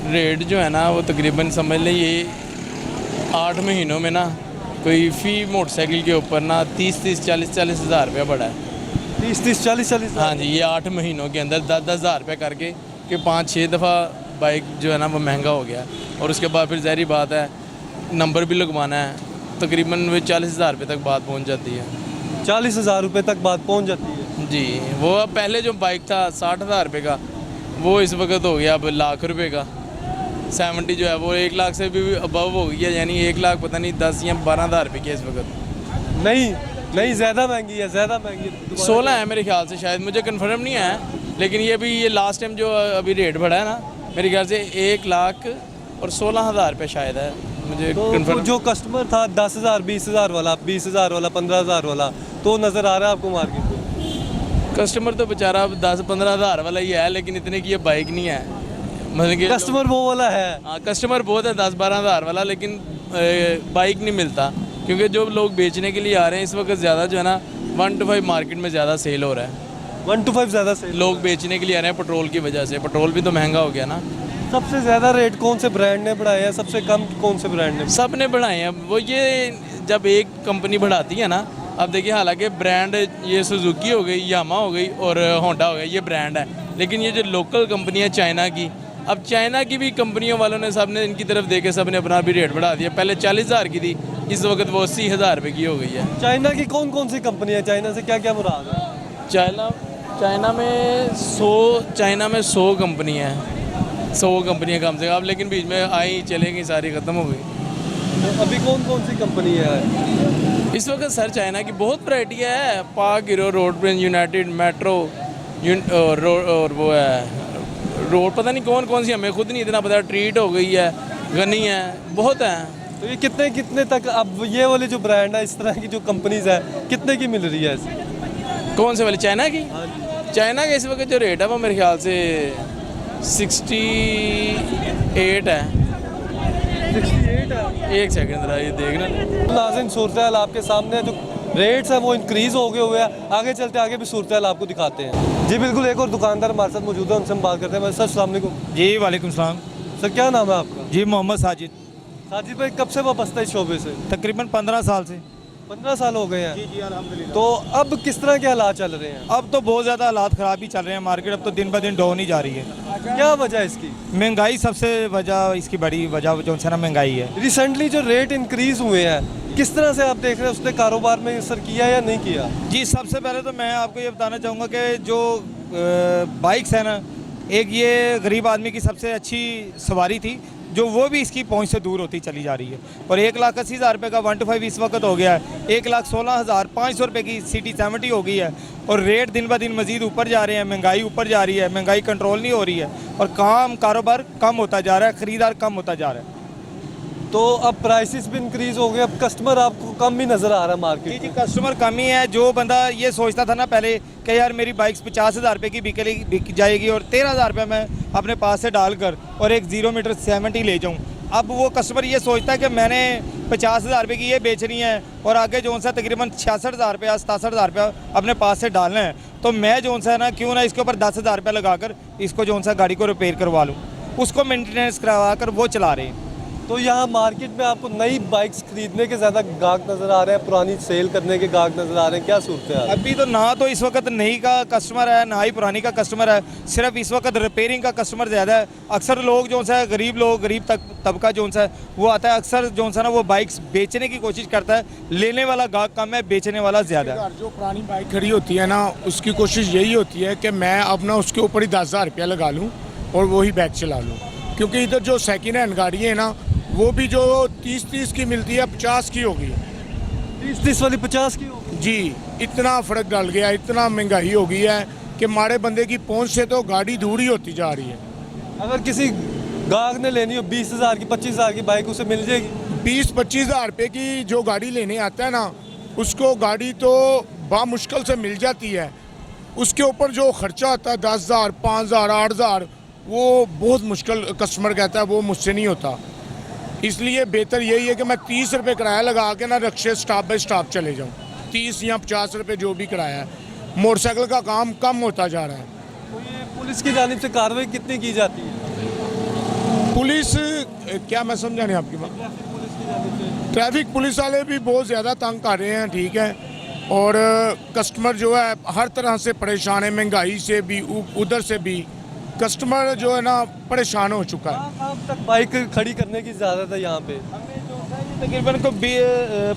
रेट जो है ना, वो तकरीबन समझ लें ये 8 महीनों में ना कोई फ़ी मोटरसाइकिल के ऊपर ना 30-40 हज़ार रुपया बढ़ा है। 30-40 हाँ जी, ये 8 महीनों के अंदर 10-10 हज़ार रुपया करके कि 5-6 दफ़ा बाइक जो है ना वो महंगा हो गया। और उसके बाद फिर ज़ाहिर बात है नंबर भी लगवाना है, तकरीबन वो 40 हज़ार रुपये तक बात पहुँच जाती है। 40,000 रुपये तक बात पहुँच जाती है। जी, वो अब पहले जो बाइक था 60,000 रुपये का, वो इस वक्त हो गया अब लाख रुपए का। 70 जो है वो 1 लाख से भी अबव हो गई है, यानी 1 लाख पता नहीं 10 या 12 हज़ार रुपये की इस वक्त। नहीं ज़्यादा महंगी है, ज़्यादा महंगी है। 16 है मेरे ख्याल से, शायद मुझे कंफर्म नहीं है, लेकिन ये भी ये लास्ट टाइम जो अभी रेट बढ़ा है ना, मेरे ख्याल से 1 लाख और 16 हज़ार रुपये शायद है, मुझे तो कंफर्म। जो कस्टमर था 10,000 20,000 वाला, 20,000 वाला, 15,000 वाला, तो नज़र आ रहा है आपको मार्केट में? कस्टमर तो बेचारा अब 10-15 हज़ार वाला ही है, लेकिन इतने की ये बाइक नहीं है, मतलब कि कस्टमर वो वाला है। हाँ, कस्टमर बहुत है 10-12 हज़ार वाला, लेकिन बाइक नहीं मिलता, क्योंकि जो लोग बेचने के लिए आ रहे हैं इस वक्त ज़्यादा जो है ना 1 to 5 मार्केट में ज़्यादा सेल हो रहा है। 1 to 5 ज़्यादा से लोग बेचने के लिए आ रहे हैं पेट्रोल की वजह से, पेट्रोल भी तो महंगा हो गया ना। सबसे ज़्यादा रेट कौन से ब्रांड ने बढ़ाए हैं, सबसे कम कौन से ब्रांड ने? सब ने बढ़ाए हैं, वो ये जब एक कंपनी बढ़ाती है ना, अब देखिए हालांकि ब्रांड ये सुजुकी हो गई, यामा हो गई और होंडा हो गई, ये ब्रांड है, लेकिन ये जो लोकल कंपनी है चाइना की, अब चाइना की भी कंपनियों वालों ने सब ने इनकी तरफ देखे सब ने अपना भी रेट बढ़ा दिया। पहले 40 हज़ार की थी, इस वक्त वो 80 हज़ार रुपये की हो गई है। चाइना की कौन कौन सी कंपनी है, चाइना से क्या क्या मुराद है? चाइना में 100 कंपनी है, 100 कंपनियाँ कम से कम, लेकिन बीच में आई चले गई, सारी ख़त्म हो गई। तो अभी कौन कौन सी कंपनी है इस वक्त सर चाइना की बहुत वैरायटी है, पाक हीरो, रोड ब्रेंज, यूनाइटेड, मेट्रो और वो है रोड, पता नहीं कौन कौन सी, हमें खुद नहीं इतना पता, ट्रीट हो गई है, गनी है, बहुत है। तो ये कितने कितने तक, अब ये वाले जो ब्रांड है, इस तरह की जो कंपनीज है, कितने की मिल रही है ऐसी? कौन से वाली, चाइना की? हाँ जी। चाइना का इस वक्त जो रेट है वो मेरे ख्याल से 68 है। 68 है। एक सेकंड जरा ये देखना। नाज़रीन, सूरत हाल आपके सामने है, जो रेट्स हैं वो इंक्रीज़ हो गए हुए हैं। आगे चलते आगे भी सूरत हाल आपको दिखाते हैं। जी बिल्कुल, एक और दुकानदार हमारे साथ मौजूद है, उनसे हम बात करते हैं। सर अस्सलाम वालेकुम। जी वालेकुम सलाम। सर क्या नाम है आपका? जी मोहम्मद साजिद। साजिद भाई कब से वाबस्ता है इस शोबे से? तकरीबन 15 साल से। 15 साल हो गए हैं। जी अल्हम्दुलिल्लाह। तो अब किस तरह के हालात चल रहे हैं? अब तो बहुत ज़्यादा हालात ख़राब ही चल रहे हैं, मार्केट अब तो दिन ब दिन डाउन ही जा रही है। क्या वजह है इसकी? महंगाई सबसे वजह, इसकी बड़ी वजह जो है ना महंगाई है। रिसेंटली जो रेट इंक्रीज़ हुए हैं, किस तरह से आप देख रहे हैं, उसने कारोबार में असर किया या नहीं किया? जी सबसे पहले तो मैं आपको ये बताना चाहूँगा कि जो बाइक्स है ना, एक ये गरीब आदमी की सबसे अच्छी सवारी थी जो वो भी इसकी पहुंच से दूर होती चली जा रही है। और 1,80,000 रुपये का 125 इस वक्त हो गया है, 1,16,500 रुपये की CT70 हो गई है। और रेट दिन ब दिन मज़ीद ऊपर जा रहे हैं, महंगाई ऊपर जा रही है, महंगाई कंट्रोल नहीं हो रही है और कारोबार कम होता जा रहा है, ख़रीदार कम होता जा रहा है। तो अब प्राइसेस भी इंक्रीज हो गए, अब कस्टमर आपको कम ही नज़र आ रहा है मार्केट। जी कस्टमर कम ही है। जो बंदा ये सोचता था ना पहले कि यार मेरी बाइक 50,000 रुपये की बिक जाएगी और 13,000 रुपये मैं अपने पास से डालकर और एक 0 मीटर 70 ले जाऊँ, अब वो कस्टमर ये सोचता है कि मैंने 50,000 रुपये की ये बेचनी है और आगे जो सा तकरीबन 66,000 रुपया 67,000 रुपया अपने पास से डालना है, तो मैं जो सा ना क्यों ना इसके ऊपर 10,000 रुपया लगाकर इसको जो सा गाड़ी को रिपेयर करवा लूँ, उसको मेंटेनेंस करवा कर वो चला रहे हैं। तो यहाँ मार्केट में आपको नई बाइक्स खरीदने के ज़्यादा गाहक नज़र आ रहे हैं, पुरानी सेल करने के गाहक नज़र आ रहे हैं, क्या सूरत है? अभी तो ना तो इस वक्त नई का कस्टमर है ना ही पुरानी का कस्टमर है, सिर्फ इस वक्त रिपेयरिंग का कस्टमर ज़्यादा है। अक्सर लोग जो सा गरीब तबका जो सा वो आता है, अक्सर जो सा ना वो बाइक्स बेचने की कोशिश करता है। लेने वाला गाहक कम है, बेचने वाला ज़्यादा है। जो पुरानी बाइक खड़ी होती है ना, उसकी कोशिश यही होती है कि मैं अपना उसके ऊपर ही 10,000 रुपया लगा लूँ और वही बाइक चला लूँ, क्योंकि इधर जो सेकेंड हैंड गाड़ी है ना, वो भी जो 30 की मिलती है 50 की होगी। 30 वाली 50 की होगी जी, इतना फ़र्क डाल गया, इतना महंगाई हो गई है कि माड़े बंदे की पहुंच से तो गाड़ी दूर ही होती जा रही है। अगर किसी गाहक ने लेनी हो 20,000 की 25,000 की बाइक, उसे मिल जाएगी? 20-25 हज़ार रुपये की जो गाड़ी लेने आता है ना, उसको गाड़ी तो बामुश्किल से मिल जाती है। उसके ऊपर जो खर्चा आता है 10,000, 5,000, 8,000, वो बहुत मुश्किल कस्टमर कहता है वो मुझसे नहीं होता। इसलिए बेहतर यही है कि मैं 30 रुपये किराया लगा के ना रक्शे स्टॉप बाई स्टॉप चले जाऊँ। 30 या 50 रुपये जो भी किराया है, मोटरसाइकिल का काम कम होता जा रहा है। तो ये पुलिस की जानिब से कार्रवाई कितनी की जाती है? पुलिस क्या, मैं समझा नहीं आपकी बात। ट्रैफिक पुलिस वाले भी बहुत ज़्यादा तंग कर रहे हैं, ठीक है, और कस्टमर जो है हर तरह से परेशान है, महंगाई से भी उधर से भी कस्टमर जो है ना परेशान हो चुका है। अब तक बाइक खड़ी करने की इजाज़त है यहाँ पे? तकरीबन को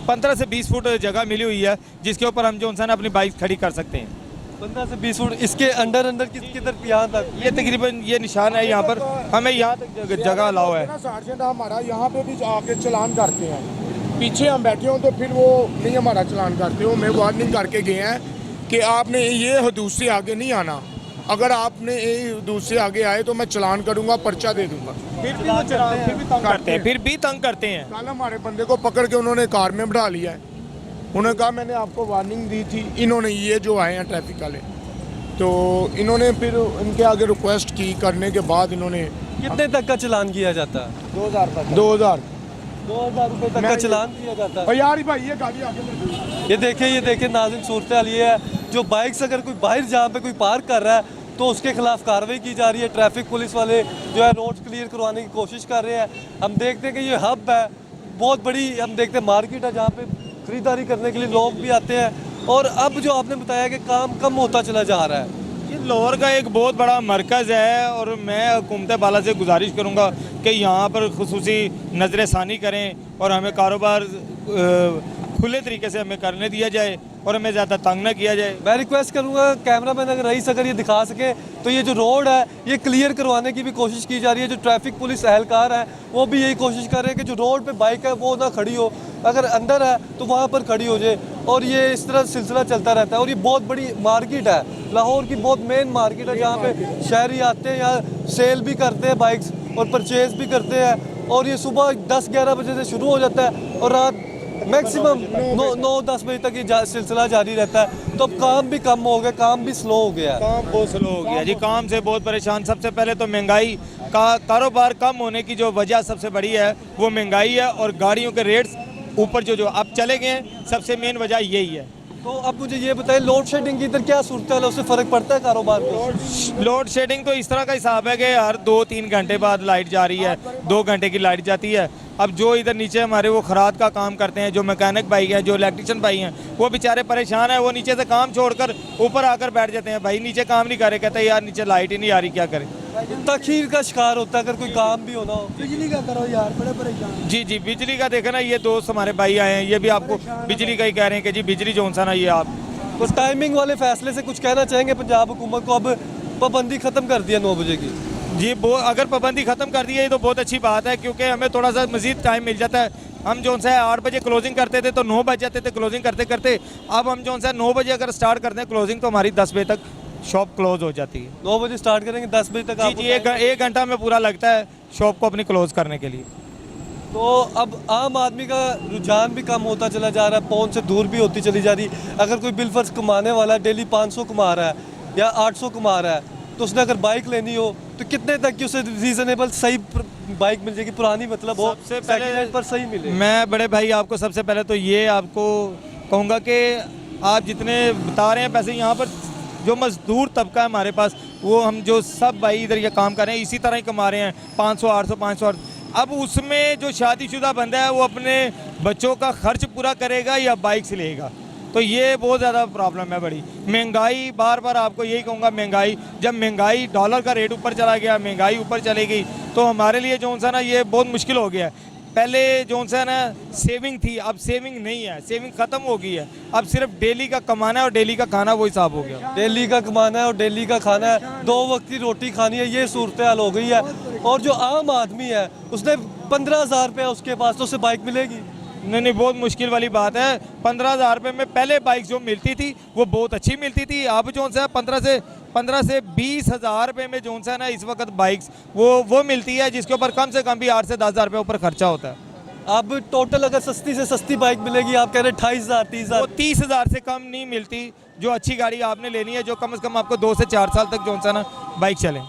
15 से 20 फुट जगह मिली हुई है जिसके ऊपर हम जो ना अपनी बाइक खड़ी कर सकते हैं। 15 से 20 फुट इसके अंदर किधर यहाँ तक? ये तकरीबन ये निशान है, यहाँ पर हमें यहाँ तक जगह अलाउ है। हमारा यहाँ पे भी आके चलान करते हैं, पीछे हम बैठे हों तो फिर वो नहीं हमारा चलान करते हो। मैं वार्निंग करके गए हैं कि आपने ये हदूद से आगे नहीं आना, अगर आपने हदूद से आगे आए तो मैं चलान करूंगा, पर्चा दे दूंगा। फिर भी तंग करते हैं। कल हमारे बंदे को पकड़ के उन्होंने कार में बैठा लिया है। उन्होंने कहा मैंने आपको वार्निंग दी थी। इन्होंने ये जो आए हैं ट्रैफिक वाले, तो इन्होंने फिर इनके आगे रिक्वेस्ट की, करने के बाद इन्होंने कितने तक का चलान किया जाता है? 2000 रुपये तक का चलान किया जाता है। यार भाई ये गाड़ी आगे ये देखिए नाज़रीन, सूरत हाल ये है, जो बाइक्स अगर कोई बाहर जहाँ पे कोई पार्क कर रहा है तो उसके खिलाफ कार्रवाई की जा रही है। ट्रैफिक पुलिस वाले जो है रोड क्लियर करवाने की कोशिश कर रहे हैं। हम देखते हैं कि ये हब है, बहुत बड़ी हम देखते हैं मार्केट है जहाँ पे ख़रीदारी करने के लिए लोग भी आते हैं। और अब जो आपने बताया कि काम कम होता चला जा रहा है, ये लाहौर का एक बहुत बड़ा मरकज़ है और मैं हुकूमत बाला से गुजारिश करूँगा कि यहाँ पर खुसूसी नज़र षानी करें और हमें कारोबार खुले तरीके से हमें करने दिया जाए और हमें ज़्यादा तंग ना किया जाए। मैं रिक्वेस्ट करूँगा कैमरामैन अगर रईस अगर ये दिखा सके तो ये जो रोड है ये क्लियर करवाने की भी कोशिश की जा रही है। जो ट्रैफिक पुलिस एहलकार है वो भी यही कोशिश कर रहे हैं कि जो रोड पे बाइक है वो ना खड़ी हो, अगर अंदर है तो वहाँ पर खड़ी हो जाए। और ये इस तरह सिलसिला चलता रहता है। और ये बहुत बड़ी मार्केट है, लाहौर की बहुत मेन मार्केट है जहाँ पे शहरी आते हैं, यहाँ सेल भी करते हैं बाइक्स और परचेज़ भी करते हैं। और ये सुबह 10-11 बजे से शुरू हो जाता है और रात मैक्सिमम 9-10 बजे तक ये सिलसिला जारी रहता है। तो अब काम भी कम हो गया, काम भी स्लो हो गया। काम बहुत स्लो हो गया जी, काम से बहुत परेशान। सबसे पहले तो महंगाई का, कारोबार कम होने की जो वजह सबसे बड़ी है वो महंगाई है और गाड़ियों के रेट्स ऊपर जो अब चले गए हैं, सबसे मेन वजह यही है। तो अब मुझे ये बताइए लोड शेडिंग की इधर क्या सूरत है, उससे फ़र्क पड़ता है कारोबार को? लोड शेडिंग तो इस तरह का हिसाब है कि हर 2-3 घंटे बाद लाइट जा रही है, 2 घंटे की लाइट जाती है। अब जो इधर नीचे हमारे वो खराद का काम करते हैं, जो मैकेनिक भाई हैं, जो इलेक्ट्रिशियन भाई हैं, वो बेचारे परेशान हैं। वो नीचे से काम छोड़कर ऊपर आकर बैठ जाते हैं। भाई नीचे काम नहीं कर रहे, कहते हैं यार नीचे लाइट ही नहीं आ रही, क्या करें। तखीर का शिकार होता है अगर कोई काम भी होना हो। बिजली का करो यार, बड़े परेशान। जी जी, बिजली का देखा ना, ये दोस्त हमारे भाई आए हैं, ये भी आपको बिजली का ही कह रहे हैं कि जी बिजली जो सा ना ये आप उस टाइमिंग वाले फैसले से कुछ कहना चाहेंगे पंजाब हुकूमत को? अब पाबंदी ख़त्म कर दिया 9 बजे की। जी अगर पाबंदी ख़त्म कर दी है तो बहुत अच्छी बात है, क्योंकि हमें थोड़ा सा मज़ीद टाइम मिल जाता है। हम जो है 8 बजे क्लोजिंग करते थे तो 9 बज जाते थे क्लोजिंग करते करते। अब हम जो है 9 बजे अगर स्टार्ट करते हैं क्लोजिंग तो हमारी 10 बजे तक शॉप क्लोज हो जाती है। 9 बजे स्टार्ट करेंगे, 10 बजे तक जी एक घंटा हमें पूरा लगता है शॉप को अपनी क्लोज करने के लिए। तो अब आम आदमी का रुझान भी कम होता चला जा रहा है, पहुंच से दूर भी होती चली जा रही। अगर कोई बिलफर्ज कमाने वाला डेली 500 कमा रहा है या 800 कमा रहा है, तो उसने अगर बाइक लेनी हो तो कितने तक की उसे रीजनेबल सही बाइक मिल जाएगी, पुरानी मतलब हो, सबसे सेकंड हैंड पर सही मिले? मैं बड़े भाई आपको सबसे पहले तो ये आपको कहूँगा कि आप जितने बता रहे हैं पैसे, यहाँ पर जो मजदूर तबका है हमारे पास, वो हम जो सब भाई इधर ये काम कर रहे हैं इसी तरह ही कमा रहे हैं 500 800 500। अब उसमें जो शादीशुदा बंदा है वो अपने बच्चों का खर्च पूरा करेगा या बाइक से लेगा, तो ये बहुत ज़्यादा प्रॉब्लम है बड़ी। महंगाई, बार बार आपको यही कहूँगा, महंगाई, जब महंगाई डॉलर का रेट ऊपर चला गया, महंगाई ऊपर चली गई, तो हमारे लिए जो है ना ये बहुत मुश्किल हो गया है। पहले जो है ना सेविंग थी, अब सेविंग नहीं है, सेविंग ख़त्म हो गई है। अब सिर्फ डेली का कमाना है और डेली का खाना, वो हिसाब हो गया। डेली का कमाना है और डेली का खाना है, 2 वक्त की रोटी खानी है, ये सूरत हाल हो गई है। और जो आम आदमी है उसने 15,000 रुपये उसके पास, तो उसे बाइक मिलेगी? नहीं, बहुत मुश्किल वाली बात है। 15,000 रुपये में पहले बाइक जो मिलती थी वो बहुत अच्छी मिलती थी। अब जो है 15 से 20,000 रुपये में जो है ना इस वक्त बाइक्स वो मिलती है, जिसके ऊपर कम से कम भी 8 से 10,000 रुपये ऊपर खर्चा होता है। अब टोटल अगर सस्ती से सस्ती बाइक मिलेगी, आप कह रहे 28,000 30,000? वो 30,000 से कम नहीं मिलती। जो अच्छी गाड़ी आपने लेनी है, जो कम से कम आपको 2 से 4 साल तक जो है ना बाइक चले।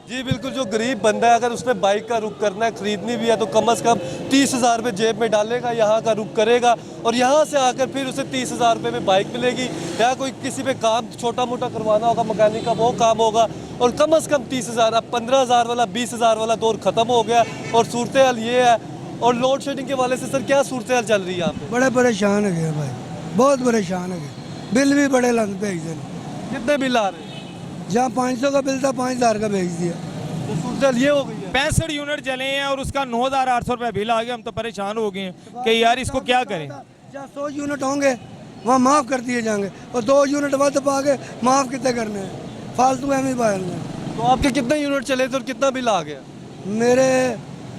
जी बिल्कुल, जो गरीब बंदा है अगर उसने बाइक का रुख करना है, ख़रीदनी भी है, तो कम से कम 30,000 रुपये जेब में डालेगा, यहाँ का रुख करेगा और यहाँ से आकर फिर उसे 30,000 रुपये में बाइक मिलेगी। या कोई किसी पे काम छोटा मोटा करवाना होगा मैकेनिक का, वो काम होगा, और कम से कम 30,000। अब 15,000 वाला 20,000 वाला दौर ख़त्म हो गया और सूरत हाल ये है। और लोड शेडिंग के वाले से सर क्या सूरत हाल चल रही है यहाँ पे? बड़े परेशान हो गए भाई, बहुत परेशान हो गए। बिल भी बड़े लग पे, कितने बिल आ रहे हैं? जहाँ 500 का बिल था 5,000 का भेज दिया। तो सूरत हाल ये हो गई है। 65 यूनिट जले हैं और उसका 9,800 रुपये बिल आ गया। हम तो परेशान हो गए हैं कि यार इसको क्या करें। जहाँ 100 यूनिट होंगे वहाँ माफ़ कर दिए जाएंगे, और 2 यूनिट वध पा के माफ़ कितने करने हैं, फालतू एम ही पाएंगे। तो आपके कितने यूनिट चले थे और कितना बिल आ गया? मेरे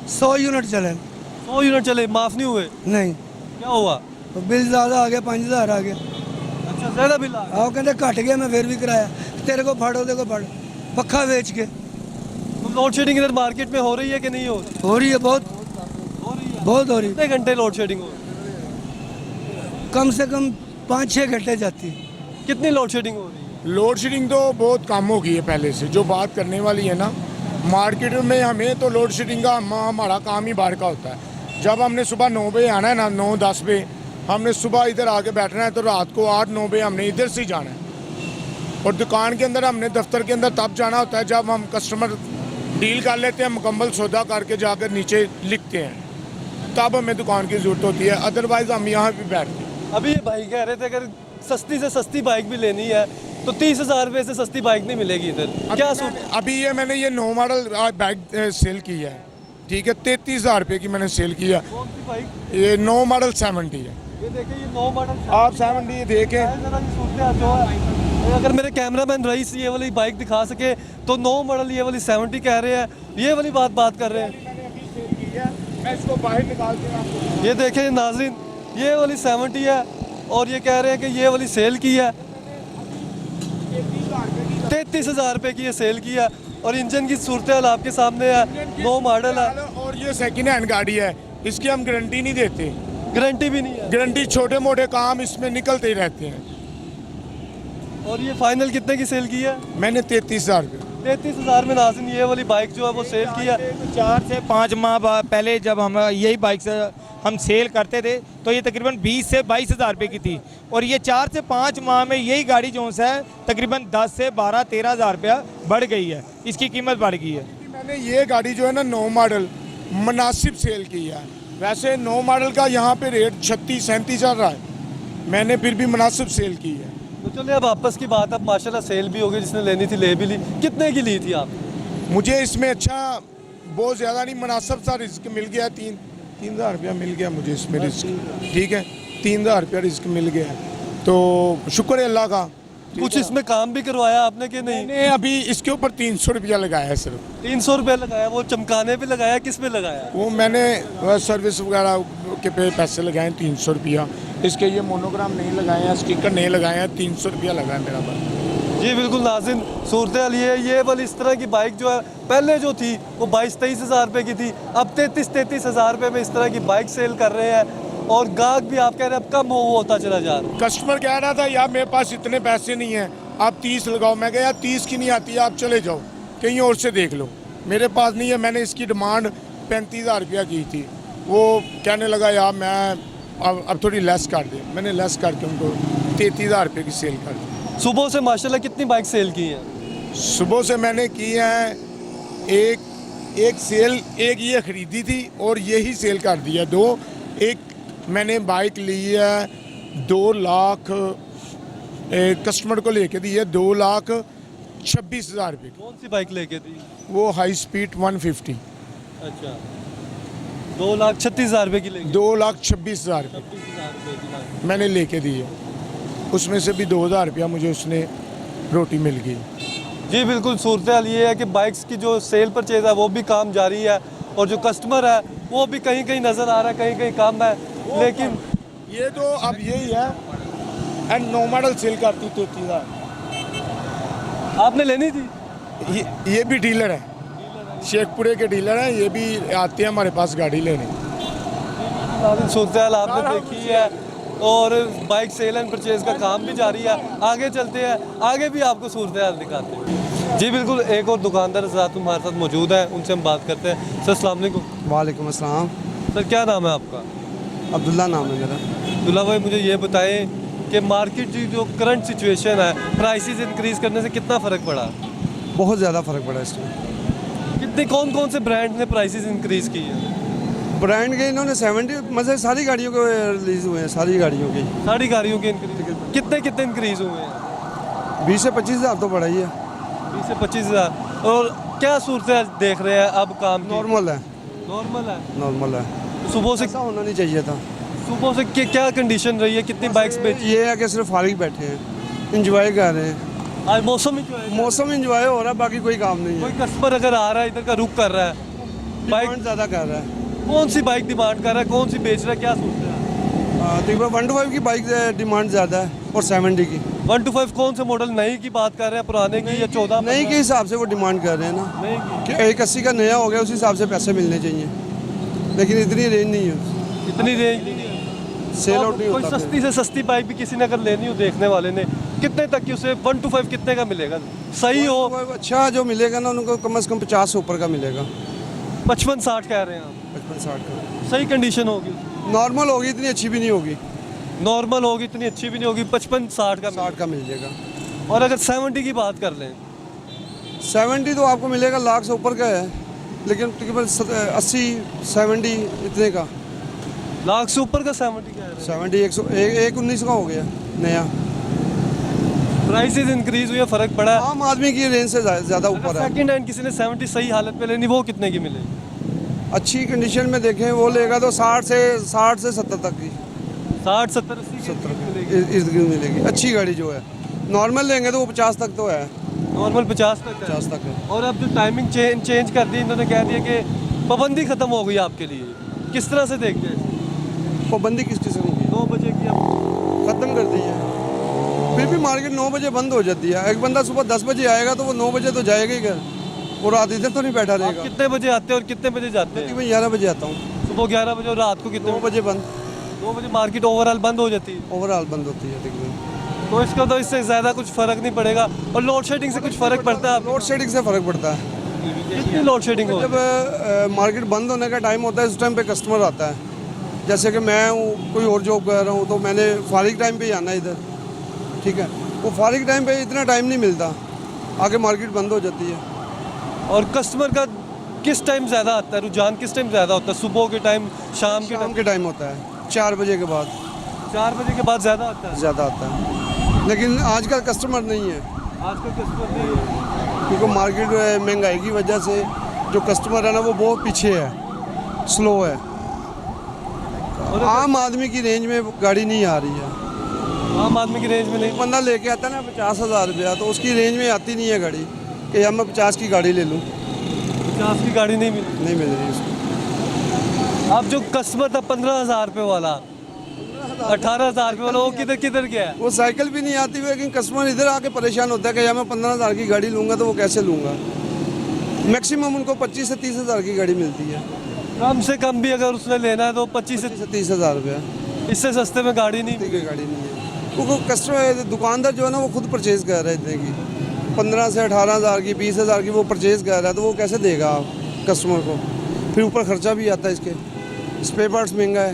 100 यूनिट चले। 100 यूनिट चले, माफ़ नहीं हुए? नहीं। क्या हुआ? तो बिल ज़्यादा आ गया, 5,000 आ गया। अच्छा, ज़्यादा बिल आ गया? आओ कहते घट गया, मैं फिर भी कराया। तेरे को फड़ो, तेरे को फड़, पक्का बेच के। तो लोड शेडिंग इधर मार्केट में हो रही है कि नहीं हो रही? हो रही है, बहुत हो रही है। बहुत हो रही है। कितने घंटे लोड शेडिंग हो रही है? कम से कम 5-6 घंटे जाती है। कितनी लोड शेडिंग हो रही है? लोड शेडिंग तो बहुत कम हो गई है पहले से। जो बात करने वाली है ना, मार्केट में हमें तो लोड शेडिंग का हमारा काम ही बाहर का होता है। जब हमने सुबह 9 बजे आना है ना, 9-10 बजे हमने सुबह इधर आके बैठना है, तो रात को 8-9 बजे हमने इधर से ही जाना है। और दुकान के अंदर हमने दफ्तर के अंदर तब जाना होता है जब हम कस्टमर डील कर लेते हैं, मुकम्मल सौदा करके जाकर नीचे लिखते हैं, तब हमें दुकान की ज़रूरत होती है। अदरवाइज़ हम यहाँ भी बैठते हैं। अभी ये भाई कह रहे थे अगर सस्ती से सस्ती बाइक भी लेनी है तो 30,000 रुपये से सस्ती बाइक नहीं मिलेगी इधर। क्या सोच? अभी ये मैंने ये 9 मॉडल बाइक सेल की है, ठीक है, 33,000 रुपये की मैंने सेल किया। कौन सी बाइक? ये 9 मॉडल 70 है। ये देखिए, ये 9 मॉडल आप 70 देखें। अगर मेरे कैमरामैन रईस ये वाली बाइक दिखा सके तो 9 मॉडल ये वाली 70 कह रहे हैं, ये वाली बात कर रहे हैं। मैं इसको बाहर निकाल के ये देखें नाजरीन, ये वाली 70 है और ये कह रहे हैं कि ये वाली सेल की है, 33,000 रुपये की ये सेल की है। और इंजन की सूरत हाल आपके सामने है, 9 मॉडल है और ये सेकंड हैंड गाड़ी है, इसकी हम गारंटी नहीं देते। गारंटी भी नहीं है। गारंटी, छोटे मोटे काम इसमें निकलते ही रहते हैं। और ये फाइनल कितने की सेल की है? मैंने 33,000 रुपये। 33,000 में नाज़रीन ये वाली बाइक जो है वो सेल की है। 4 से 5 माह पहले जब हम यही बाइक से हम सेल करते थे तो ये तकरीबन 20 से 22,000 रुपये की थी, और ये 4 से 5 माह में यही गाड़ी जो है तकरीबन 10 से 12-13,000 रुपया बढ़ गई है, इसकी कीमत बढ़ गई है। मैंने ये गाड़ी जो है ना 9 मॉडल मुनासिब सेल की है। वैसे 9 मॉडल का यहाँ पे रेट 36-37 चल रहा है, मैंने फिर भी मुनासिब सेल की है। तो चलिए अब आपस की बात, अब माशाल्लाह सेल भी हो गई, जिसने लेनी थी ले भी ली। कितने की ली थी आप? मुझे इसमें अच्छा बहुत ज़्यादा नहीं, मुनासिब सा रिस्क मिल गया। 3,000 रुपया मिल गया मुझे इसमें रिस्क, ठीक है, 3,000 रुपया रिस्क मिल गया, तो शुक्र है अल्लाह का। कुछ इसमें काम भी करवाया आपने कि नहीं? मैंने अभी इसके ऊपर 300 रुपया लगाया है सिर्फ। 300 रुपये लगाया, वो चमकाने पे लगाया, किस पे लगाया? वो मैंने सर्विस वगैरह के पे पैसे लगाए 300 रुपया। इसके ये मोनोग्राम नहीं लगाए हैं, स्टिकर नहीं लगाए हैं, 300 रुपया लगा है मेरा बस। जी बिल्कुल नाज़रीन, सूरत हाल ये वाली इस तरह की बाइक जो है पहले जो थी वो 22-23 हज़ार रुपये की थी, अब 33-33 हज़ार रुपये में इस तरह की बाइक सेल कर रहे हैं। और गाहक भी आप कह रहे हैं अब कम होता चला जा रहा है। कस्टमर कह रहा था यार मेरे पास इतने पैसे नहीं हैं, आप 30 लगाओ। मैं कहा यार 30 की नहीं आती, आप चले जाओ कहीं और से देख लो, मेरे पास नहीं है। मैंने इसकी डिमांड 35 हज़ार रुपया की थी। वो कहने लगा यार मैं अब थोड़ी लेस कर दे। मैंने लेस करके उनको 33 हज़ार रुपये की सेल कर दी। सुबह से माशाल्लाह कितनी बाइक सेल की हैं? सुबह से मैंने की है एक सेल, एक ये ख़रीदी थी और यही सेल कर दिया 2। एक मैंने बाइक ली है 2 लाख, कस्टमर को लेके दी है 2,26,000 रुपये की। कौन सी बाइक लेके दी? वो हाई स्पीड 150। अच्छा, 2,36,000 रुपये की लेके? 2,26,000 रुपये 26,000 रुपये की मैंने लेके दी है। उसमें से भी 2,000 रुपया मुझे उसने रोटी मिल गई। जी बिल्कुल, सूरत हाल ये है कि बाइक्स की जो सेल परचेज है वो भी काम जारी है और जो कस्टमर है वो भी कहीं कहीं नज़र आ रहा है, कहीं कहीं कम है। लेकिन ये तो अब यही है, एंड नो मॉडल सेल करती 33,000। आपने लेनी थी? ये भी डीलर है, शेखपुरे के डीलर हैं, ये भी आते हैं हमारे पास गाड़ी लेने। सूरत हाल आपने देखी है और बाइक सेल एंड परचेज का काम भी जारी है। आगे चलते हैं, आगे भी आपको सूरत हाल दिखाते हैं। जी बिल्कुल, एक और दुकानदार साथ हमारे साथ मौजूद है, उनसे हम बात करते हैं। सर अस्सलाम वालेकुम। वालेकुम अस्सलाम। सर क्या नाम है आपका? अब्दुल्ला नाम है मेरा। अब्दुल्ला भाई, मुझे ये बताएं कि मार्केट की जो करंट सिचुएशन है, प्राइसेस इंक्रीज़ करने से कितना फ़र्क पड़ा? बहुत ज़्यादा फ़र्क पड़ा इसमें। कितने कौन कौन से ब्रांड ने प्राइसेस इंक्रीज़ की है? ब्रांड के इन्होंने 70 मतलब सारी गाड़ियों के रिलीज़ हुए हैं, सारी गाड़ियों के इंक्रीज़ कितने इंक्रीज़ हुए हैं? 20 से 25 हज़ार तो बढ़ा ही है। 20 से 25 हज़ार। और क्या सूरत देख रहे हैं अब काम की? नॉर्मल है। नॉर्मल है। सुबह से ऐसा होना नहीं चाहिए था। सुबह से क्या कंडीशन रही है? कितनी बाइक्स बेची? ये है कि सिर्फ फारिग बैठे हैं, इंजॉय कर रहे हैं। आज मौसम इंजॉय हो रहा है, बाकी कोई काम नहीं है। कोई कस्टमर अगर आ रहा है इधर का रुक कर रहा है, बाइक ज़्यादा कर रहा है। कौन सी बाइक डिमांड कर रहा है, कौन सी बेच रहा है, क्या सोच रहा है? तकरीबन 125 की बाइक डिमांड ज़्यादा है और 70 की। 125 कौन से मॉडल, नई की बात कर रहे हैं, पुराने की या 14? नई के हिसाब से वो डिमांड कर रहे हैं ना, कि 180 का नया हो गया, उस हिसाब से पैसे मिलने चाहिए, लेकिन इतनी रेंज नहीं है। इतनी रेंज सेल आउट नहीं कोई होता। सस्ती से सस्ती बाइक भी किसी ने अगर लेनी हो देखने वाले ने, कितने तक की उसे 125 कितने का मिलेगा? सही हो अच्छा जो मिलेगा ना उनको कम से कम 50 से ऊपर का मिलेगा। 55-60 कह रहे हैं आप? 55-60 का सही कंडीशन होगी? नॉर्मल होगी, इतनी अच्छी भी नहीं होगी। नॉर्मल होगी, इतनी अच्छी भी नहीं होगी, 55-60 का 60 का मिल जाएगा। और अगर 70 की बात कर लें? 70 तो आपको मिलेगा लाख से ऊपर का है, लेकिन तकरीबन 80-70 इतने का। लाख से ऊपर का 70 कह रहे हैं? 70 119 का हो गया नया। प्राइसेस इंक्रीज हुई है, फ़र्क पड़ा है। आम आदमी की रेंज से ज़्यादा ऊपर है। सेकंड हैंड किसी ने 70 सही हालत में लेनी, वो कितने की मिलेगी? अच्छी कंडीशन में देखें वो लेगा तो 60 से 70 तक की, 60-70-80 इर्द गिर्द मिलेगी। अच्छी गाड़ी जो है, नॉर्मल लेंगे तो वो 50 तक तो है। नॉर्मल 50 तक है। 50 तक है। और अब जो टाइमिंग चेंज कर दी, इन्होंने कह दिया कि पाबंदी ख़त्म हो गई आपके लिए, किस तरह से देखते हैं? पाबंदी किस किस्म की? 9 बजे की अब ख़त्म कर दी है। फिर भी मार्केट 9 बजे बंद हो जाती है। एक बंदा सुबह 10 बजे आएगा तो वो 9 बजे तो जाएगा ही घर, वो रात इधर तो नहीं बैठा रहेगा। कितने बजे आते हैं और कितने बजे जाते हैं? मैं 11 बजे आता हूँ। सुबह 11 बजे और रात को कितने? 9 बजे बंद। 2 बजे मार्केट ओवरऑल बंद हो जाती है? ओवरऑल बंद होती है तकरीबन। तो इसका तो इससे ज़्यादा कुछ फ़र्क नहीं पड़ेगा। और लोड शेडिंग से कुछ फ़र्क पड़ता है? लोड शेडिंग से फ़र्क पड़ता है। कितनी लोड शेडिंग हो? जब मार्केट बंद होने का टाइम होता है उस टाइम पे कस्टमर आता है। जैसे कि मैं हूँ, कोई और जॉब कर रहा हूँ, तो मैंने फारिग टाइम पे ही आना है इधर, ठीक है। वो फारिग टाइम पे इतना टाइम नहीं मिलता, आगे मार्केट बंद हो जाती है। और कस्टमर का किस टाइम ज़्यादा आता है, रुझान किस टाइम ज़्यादा होता है? सुबह के टाइम, शाम के टाइम होता है, 4 बजे के बाद। 4 बजे के बाद ज़्यादा आता है? ज़्यादा आता है, लेकिन आजकल कस्टमर नहीं है। आजकल कस्टमर नहीं है क्योंकि मार्केट महंगाई की वजह से जो कस्टमर है ना वो बहुत पीछे है, स्लो है। आम आदमी की रेंज में गाड़ी नहीं आ रही है। आम आदमी की रेंज में नहीं। बंदा लेके आता है ना 50,000 रुपया, तो उसकी रेंज में आती नहीं है गाड़ी कि यार मैं 50 की गाड़ी ले लूँ, 50 की गाड़ी नहीं मिली। नहीं मिल रही उसको। अब जो कस्टमर था 15,000 रुपये वाला, 18,000 रुपये वाला, वो किधर किधर गया है? वो साइकिल भी नहीं आती हुई, लेकिन कस्टमर इधर आके परेशान होता है कि यार मैं 15,000 की गाड़ी लूँगा तो वो कैसे लूँगा। मैक्सिमम उनको 25 से 30,000 की गाड़ी मिलती है। कम से कम भी अगर उसने लेना है तो 25 से 30,000 रुपया, इससे सस्ते में गाड़ी नहीं। की गाड़ी नहीं है। वो कस्टमर दुकानदार जो है ना वो खुद परचेज कर रहा है इतने की, 15 से 18,000 की, 20,000 की वो परचेज कर रहा है, तो वो कैसे देगा कस्टमर को। फिर ऊपर खर्चा भी आता है इसके, स्पेयर पार्ट्स महंगा है।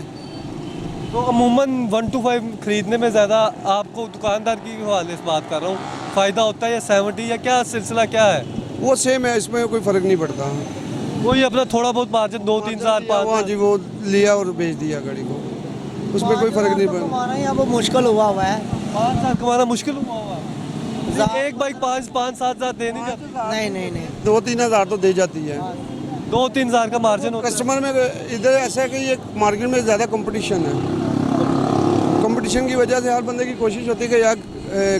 तो अमूमन 1 to 5 खरीदने में ज़्यादा आपको दुकानदार की हवाले से बात कर रहा हूँ, फ़ायदा होता है या 70 या क्या सिलसिला क्या है? वो सेम है, इसमें कोई फ़र्क नहीं पड़ता। वही अपना थोड़ा बहुत मार्जिन 2-3 हज़ार 5। हाँ जी, वो लिया और बेच दिया गाड़ी को, उसमें कोई फ़र्क नहीं पड़ता। हमारा यहाँ वो मुश्किल हुआ है, 5 हज़ार कमाना मुश्किल हुआ है। एक बाइक 5-7 हज़ार दे नहीं जाती। नहीं 2-3 हज़ार तो दे जाती है। 2-3 हज़ार का मार्जिन होता है। कस्टमर में इधर ऐसा है कि ये मार्केट में ज़्यादा कंपटीशन है। कंपटीशन की वजह से हर बंदे की कोशिश होती है कि यार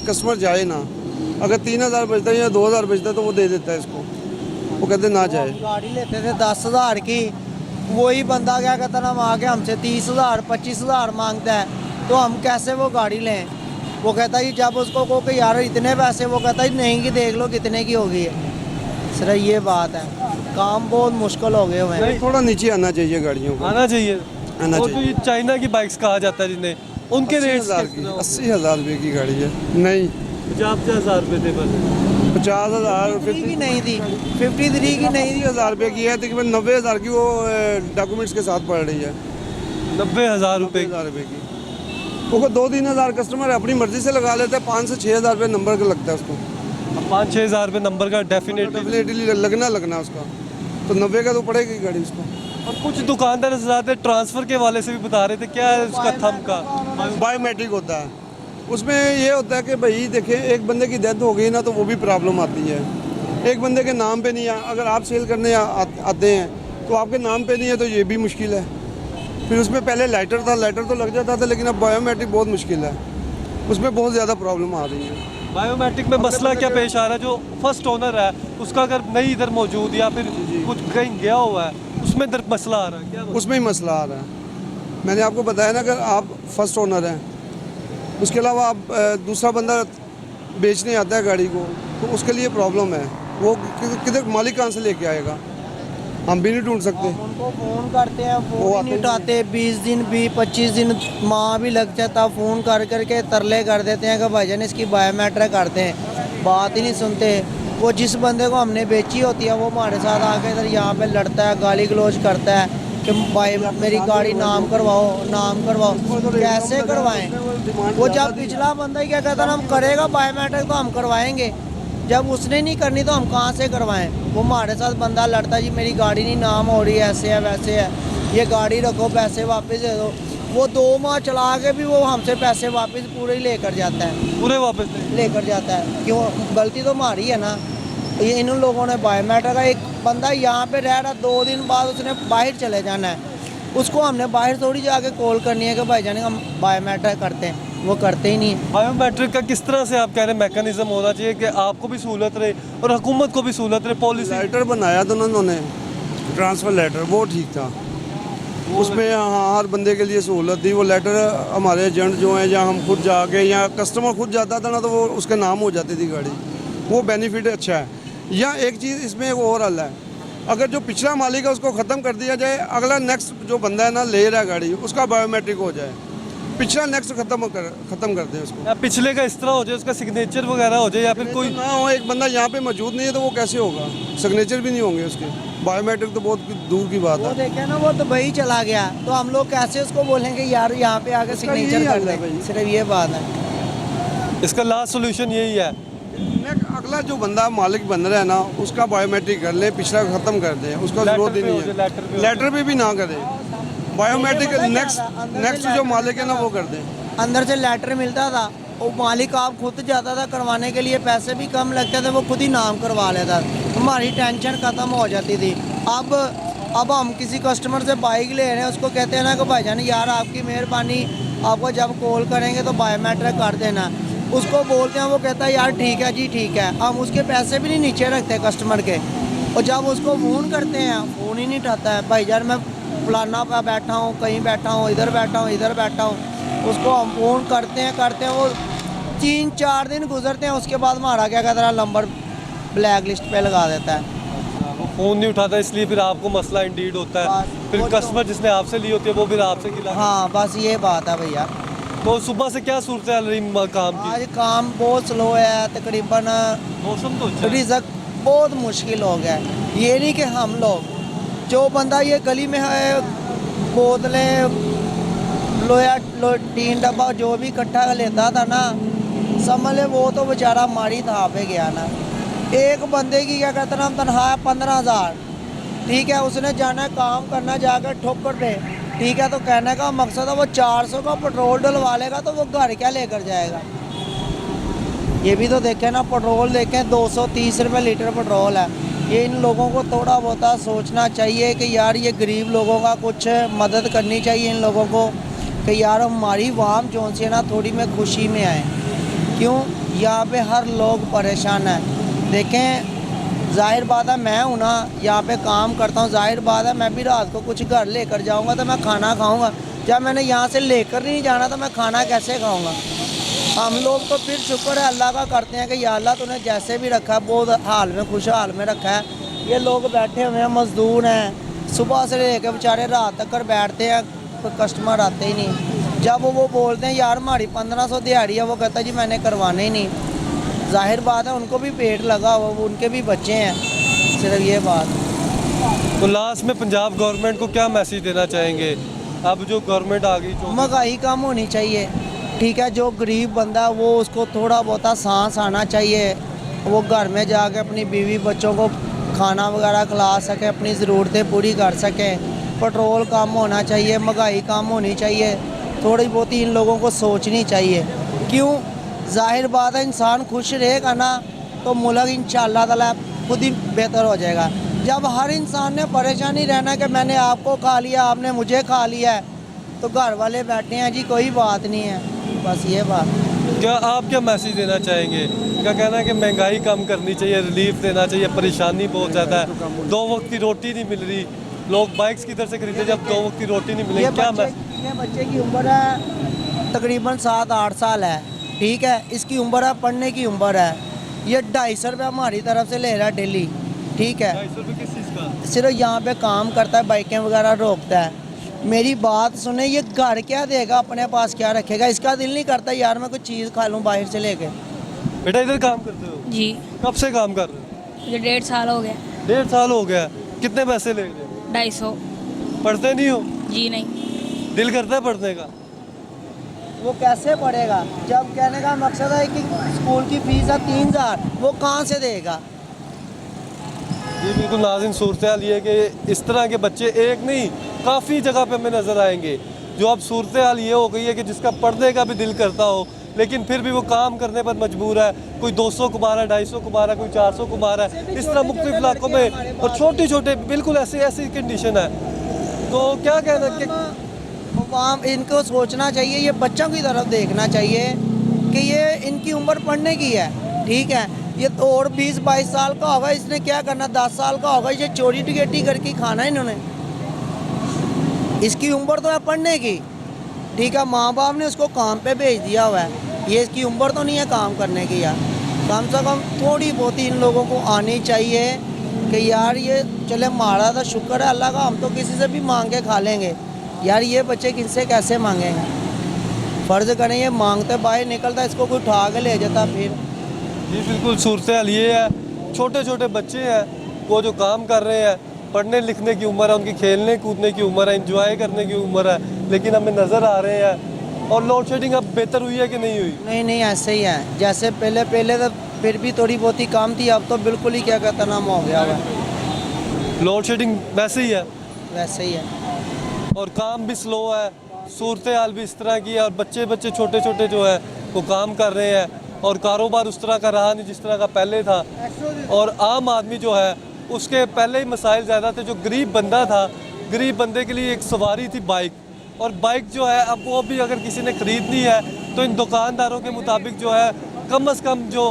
कस्टमर जाए ना। अगर 3,000 बचता है या 2,000 बचता है तो वो दे देता है इसको, वो कहते ना जाए। गाड़ी लेते थे 10,000 की, वही बंदा क्या कहता ना आके हमसे 30,000 25,000 मांगता है, तो हम कैसे वो गाड़ी लें। वो कहता है जब उसको कहो कि यार इतने पैसे, वो कहता है नहीं कि देख लो कितने की होगी है। सर ये बात है, काम बहुत मुश्किल हो गए हुए हैं। थोड़ा नीचे आना चाहिए गाड़ियों को, आना चाहिए। आना और तो चाहिए। ये चाइना की बाइक्स कहा जाता है जिन्हें, उनके रेट 80,000 रुपये की गाड़ी है। नहीं 50,000 रुपये थे पहले। 50,000 की नहीं थी, 53 की नहीं थी, 50,000 रुपये की है, तकरीबन 90,000 की वो डॉक्यूमेंट्स के साथ पड़ रही है। 90,000 रुपये 90,000 रुपये की। वो 2-3 हज़ार कस्टमर अपनी मर्जी से लगा लेते हैं, 5 से 6,000 रुपये नंबर का लगता है उसको। 5-6 हज़ार रुपये नंबर का डेफिनेटली लगना उसका, तो 90 का तो पड़ेगी गाड़ी उसको। और कुछ दुकानदार ज़्यादा ट्रांसफ़र के वाले से भी बता रहे थे, क्या है उसका थंब का बायोमेट्रिक होता है। उसमें ये होता है कि भाई देखिए, एक बंदे की डेथ हो गई ना तो वो भी प्रॉब्लम आती है। एक बंदे के नाम पे नहीं है, अगर आप सेल करने आते हैं तो आपके नाम पे नहीं है, तो ये भी मुश्किल है। फिर उसमें पहले लाइटर तो लग जाता था, लेकिन अब बायोमेट्रिक बहुत मुश्किल है, उसमें बहुत ज़्यादा प्रॉब्लम आ रही है। बायोमेट्रिक में मसला क्या पेश आ रहा है? जो फर्स्ट ओनर है उसका अगर नहीं इधर मौजूद या फिर कुछ कहीं गया हुआ है, उसमें इधर मसला आ रहा है। क्या उसमें ही मसला आ रहा है। मैंने आपको बताया ना, अगर आप फर्स्ट ओनर हैं, उसके अलावा आप दूसरा बंदा बेचने आता है गाड़ी को, तो उसके लिए प्रॉब्लम है। वो किधर मालिक कहाँ से लेके आएगा, हम भी नहीं ढूंढ सकते। उनको फ़ोन करते हैं, वो नहीं उठाते, 20 दिन 25 दिन माह भी लग जाता, फ़ोन कर करके तरले कर देते हैं कि भाईजान इसकी बायोमेट्रिक करते हैं, बात ही नहीं सुनते। वो जिस बंदे को हमने बेची होती है वो हमारे साथ आके इधर यहाँ पे लड़ता है, गाली गलौज करता है कि भाई मेरी गाड़ी नाम करवाओ। कैसे करवाएं? वो जब पिछला बंदा ही क्या कहता ना हम करेगा बायोमेट्रिक तो हम करवाएंगे, जब उसने नहीं करनी तो हम कहाँ से करवाएं? वो हमारे साथ बंदा लड़ता जी मेरी गाड़ी नहीं नाम हो रही है, ऐसे है वैसे है, ये गाड़ी रखो पैसे वापस दे दो। वो 2 माह चला के भी वो हमसे पैसे वापस पूरे ही लेकर जाता है, पूरे वापस लेकर जाता है। क्यों? गलती तो हमारी है ना। ये इन लोगों ने बायोमेट्रिक, एक बंदा यहाँ पे रह रहा, 2 दिन बाद उसने बाहर चले जाना है, उसको हमने बाहर थोड़ी जाके कॉल करनी है कि भाईजान हम बायोमेट्रिक करते हैं, वो करते ही नहीं है। बायोमेट्रिक का किस तरह से आप कह रहे हैं मैकेनिज्म होना चाहिए कि आपको भी सहूलत रहे और हुकूमत को भी सहूलत रहे? पॉलिसी लेटर बनाया था उन्होंने, ट्रांसफ़र लेटर, वो ठीक था। उसमें हाँ हर बंदे के लिए सहूलत थी। वो लेटर हमारे एजेंट जो हैं, या हम खुद जाके या कस्टमर खुद जाता था ना, तो वो उसके नाम हो जाती थी गाड़ी, वो बेनिफिट अच्छा है। या एक चीज़ इसमें एक और हल है, अगर जो पिछला मालिक है उसको ख़त्म कर दिया जाए, अगला नेक्स्ट जो बंदा है ना ले रहा है गाड़ी, उसका बायोमेट्रिक हो जाए, पिछला नेक्स्ट ख़त्म कर दें उसको। या पिछले का इस तरह हो जाए, उसका सिग्नेचर वगैरह हो जाए, या फिर कोई ना हो, एक बंदा यहाँ पे मौजूद नहीं है तो वो कैसे होगा? सिग्नेचर भी नहीं होंगे उसके, बायोमेट्रिक तो बहुत दूर की बात वो है। देखे ना, वो दुबई चला गया तो हम लोग कैसे उसको बोलेंगे यार यहाँ पे आके सिग्नेचर कर दे? सिर्फ ये बात है। इसका लास्ट सोल्यूशन यही है, अगला जो बंदा मालिक बन रहा है ना, उसका बायोमेट्रिक कर ले, पिछला ख़त्म कर दे, उसका जरूरत ही नहीं है। लेटर पे भी ना करे, बायोमेट्रिक नेक्स्ट जो मालिक है ना वो कर दे। अंदर से लेटर मिलता था, वो मालिक आप खुद जाता था करवाने के लिए, पैसे भी कम लगते थे, वो खुद ही नाम करवा लेता, हमारी टेंशन ख़त्म हो जाती थी। अब हम किसी कस्टमर से बाइक ले रहे हैं, उसको कहते हैं ना कि भाईजान यार आपकी मेहरबानी आपको जब कॉल करेंगे तो बायोमेट्रिक कर देना। उसको बोलते हैं, वो कहता है यार ठीक है जी ठीक है। हम उसके पैसे भी नहीं नीचे रखते कस्टमर के, और जब उसको फ़ोन करते हैं फ़ोन ही नहीं उठाता है। भाईजान मैं फलाना पे बैठा हूँ, कहीं बैठा हूँ, इधर बैठा हूँ, इधर बैठा हूँ। उसको हम फ़ोन करते हैं, वो 3-4 दिन गुजरते हैं, उसके बाद हमारा क्या कहता है नंबर ब्लैक लिस्ट पे लगा देता है। वो फ़ोन नहीं उठाता, इसलिए फिर आपको मसला इंडीड होता है। बस, फिर वो कस्टमर जिसने आपसे ली होती है वो फिर आपसे खिला। हाँ बस ये बात है भैया। तो सुबह से क्या सूरत हाल रही काम की? आज काम बहुत स्लो है, तकरीबन मौसम तो अच्छा है। रिज़्क बहुत मुश्किल हो गया है। ये नहीं कि हम लोग, जो बंदा ये गली में है बोतलें टीन डब्बा जो भी इकट्ठा लेता था ना, समझ ले वो तो बेचारा मारी था पे गया ना। एक बंदे की क्या कहते ना तनख्वाह है 15,000, ठीक है, उसने जाना है काम करना जाकर ठोकर पे, ठीक है, तो कहने का मकसद है वो 400 का पेट्रोल डलवा लेगा तो वो घर क्या लेकर जाएगा। ये भी तो देखें ना, पेट्रोल देखें 230 रुपये लीटर पेट्रोल है। ये इन लोगों को थोड़ा बहुत सोचना चाहिए कि यार ये गरीब लोगों का कुछ मदद करनी चाहिए इन लोगों को, कि यार हमारी वाम जो सी है ना थोड़ी में खुशी में आए। क्यों यहाँ पे हर लोग परेशान है। देखें जाहिर बात है मैं हूँ ना यहाँ पे काम करता हूँ, जाहिर बात है मैं भी रात को कुछ घर लेकर जाऊँगा तो मैं खाना खाऊँगा। जब मैंने यहाँ से लेकर नहीं जाना तो मैं खाना कैसे खाऊँगा। हम लोग तो फिर शुक्र है अल्लाह का करते हैं कि या अल्लाह तूने जैसे भी रखा है बहुत हाल में खुश हाल में रखा है। ये लोग बैठे हुए हैं, मजदूर हैं, सुबह से लेकर बेचारे रात तक कर बैठते हैं, कोई कस्टमर आते ही नहीं। जब वो बोलते हैं यार हमारी 1500 दिहाड़ी है, वो कहता जी मैंने करवाने ही नहीं। जाहिर बात है उनको भी पेट लगा हुआ, उनके भी बच्चे हैं, सिर्फ ये बात। तो लास्ट में पंजाब गवर्नमेंट को क्या मैसेज देना चाहेंगे? अब जो गवर्नमेंट आ गई महंगाई कम होनी चाहिए, ठीक है, जो गरीब बंदा वो उसको थोड़ा बहुत सांस आना चाहिए, वो घर में जाके अपनी बीवी बच्चों को खाना वगैरह खिला सके, अपनी ज़रूरतें पूरी कर सके। पेट्रोल कम होना चाहिए, महंगाई कम होनी चाहिए, थोड़ी बहुत इन लोगों को सोचनी चाहिए। क्यों जाहिर बात है इंसान खुश रहेगा ना तो मुल्क इंशाअल्लाह ताला खुद ही बेहतर हो जाएगा। जब हर इंसान ने परेशानी रहना कि मैंने आपको खा लिया आपने मुझे खा लिया है, तो घर वाले बैठे हैं जी कोई बात नहीं है, बस ये बात। क्या आप क्या मैसेज देना चाहेंगे? क्या कहना है कि महंगाई कम करनी चाहिए, रिलीफ देना चाहिए, परेशानी बहुत ज़्यादा है, 2 वक्त की रोटी नहीं मिल रही, लोग बाइक्स किधर से खरीदे जब 2 वक्त की रोटी नहीं मिलेगी? क्या ये बच्चे की उम्र है तकरीबन 7-8 साल है, ठीक है, इसकी उम्र है पढ़ने की उम्र है, ये 250 रुपये हमारी तरफ से ले रहा है डेली, ठीक है, 250 रुपये किस चीज़ का? सिर्फ यहाँ पे काम करता है, बाइकें वगैरह रोकता है। मेरी बात सुने, ये घर क्या देगा, अपने पास क्या रखेगा? इसका दिल नहीं करता यार मैं कुछ चीज़ खा लूँ बाहर से लेके। बेटा इधर काम करते हो? जी। कब से काम कर रहे हो? मुझे 1.5 साल हो गया। 1.5 साल हो गया। कितने पैसे ले रहे हो? 250। पढ़ते नहीं हो? जी नहीं। दिल करता है पढ़ने का? वो कैसे पढ़ेगा जब कहने का मकसद है कि स्कूल की फीस है 3000, वो कहाँ से देगा? ये बिल्कुल नाज़रीन सूरत हाल ये है कि इस तरह के बच्चे एक नहीं काफ़ी जगह पे हमें नज़र आएंगे। जो अब सूरत हाल ये हो गई है कि जिसका पढ़ने का भी दिल करता हो लेकिन फिर भी वो काम करने पर मजबूर है। कोई 200 कमा रहा है, 250 कमा रहा है, कोई 400 कमा रहा है, इस तरह मुख्तलिफ इलाकों में, और छोटे छोटे बिल्कुल ऐसी कंडीशन है। तो क्या कहना कि वहाँ इनको सोचना चाहिए, ये बच्चों की तरफ देखना चाहिए कि ये इनकी उम्र पढ़ने की है, ठीक है, ये तो और 20-22 साल का होगा, इसने क्या करना, 10 साल का होगा, ये चोरी टिकेटी करके खाना है इन्होंने। इसकी उम्र तो है पढ़ने की, ठीक है, माँ बाप ने उसको काम पे भेज दिया हुआ है, ये इसकी उम्र तो नहीं है काम करने की। यार कम से कम थोड़ी बहुत इन लोगों को आनी चाहिए कि यार ये चले मारा था शुक्र है अल्लाह का, हम तो किसी से भी मांग के खा लेंगे, यार ये बच्चे किससे कैसे मांगेंगे? फ़र्ज़ करें ये मांगते बाहर निकलता, इसको कोई उठा के ले जाता फिर। जी बिल्कुल सूरत हाल ये है, छोटे छोटे बच्चे हैं वो जो काम कर रहे हैं, पढ़ने लिखने की उम्र है उनकी, खेलने कूदने की उम्र है, एंजॉय करने की उम्र है, लेकिन हमें नज़र आ रहे हैं। और लोड शेडिंग अब बेहतर हुई है कि नहीं हुई? नहीं ऐसे ही है जैसे पहले तो फिर भी थोड़ी बहुत ही काम थी, अब तो बिल्कुल ही क्या कहता नाम हो गया हुआ। लोड शेडिंग वैसे ही है? वैसे ही है, और काम भी स्लो है, सूरत हाल भी इस तरह की है, और बच्चे छोटे छोटे जो है वो काम कर रहे हैं, और कारोबार उस तरह का रहा नहीं जिस तरह का पहले था। और आम आदमी जो है उसके पहले ही मसाइल ज़्यादा थे। जो गरीब बंदा था, गरीब बंदे के लिए एक सवारी थी बाइक, और बाइक जो है अब वो भी अगर किसी ने ख़रीदनी है तो इन दुकानदारों के मुताबिक जो है कम से कम जो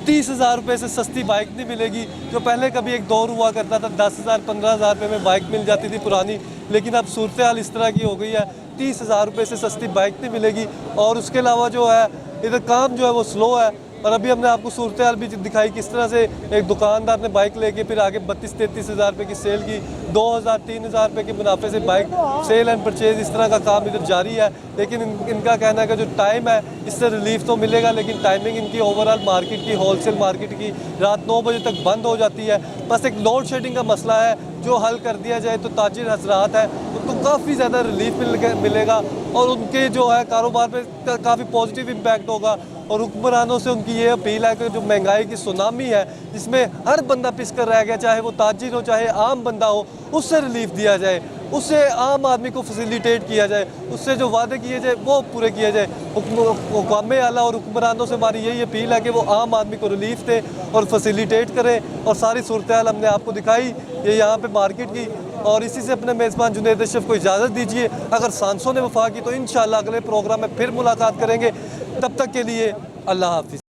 30,000 रुपये से सस्ती बाइक नहीं मिलेगी। जो पहले कभी एक दौर हुआ करता था 10,000 15,000 रुपये में बाइक मिल जाती थी पुरानी, लेकिन अब सूरत हाल इस तरह की हो गई है 30,000 रुपये से सस्ती बाइक नहीं मिलेगी। और उसके अलावा जो है इधर काम जो है वो स्लो है। और अभी हमने आपको सूरत हाल भी दिखाई किस तरह से एक दुकानदार ने बाइक लेके फिर आगे 32-33,000 रुपये की सेल की, 2,000-3,000 रुपये के मुनाफे से बाइक सेल एंड परचेज इस तरह का काम इधर जारी है। लेकिन इनका कहना है कि जो टाइम है इससे रिलीफ तो मिलेगा, लेकिन टाइमिंग इनकी ओवरऑल मार्केट की, होलसेल मार्केट की रात 9 बजे तक बंद हो जाती है। बस एक लोड शेडिंग का मसला है जो हल कर दिया जाए तो ताजिर हजरात है उनको काफ़ी ज़्यादा रिलीफ मिलेगा और उनके जो है कारोबार पे काफ़ी पॉजिटिव इम्पैक्ट होगा। और हुक्मरानों से उनकी ये अपील है कि जो महंगाई की सुनामी है जिसमें हर बंदा पिस कर रह गया, चाहे वो ताजिर हो चाहे आम बंदा हो, उससे रिलीफ दिया जाए, उससे आम आदमी को फैसिलिटेट किया जाए, उससे जो वादे किए जाए वो पूरे किए जाए। हुक्म आला और हुक्मरानों से हमारी यही अपील है कि वो आम आदमी को रिलीफ दे और फैसिलिटेट करें। और सारी सूरत हाल हमने आपको दिखाई ये यहाँ पे मार्केट की, और इसी से अपने मेज़बान जुनैद अशरफ को इजाज़त दीजिए। अगर सांसों ने वफा की तो इंशाअल्लाह अगले प्रोग्राम में फिर मुलाकात करेंगे। तब तक के लिए अल्लाह हाफिज़।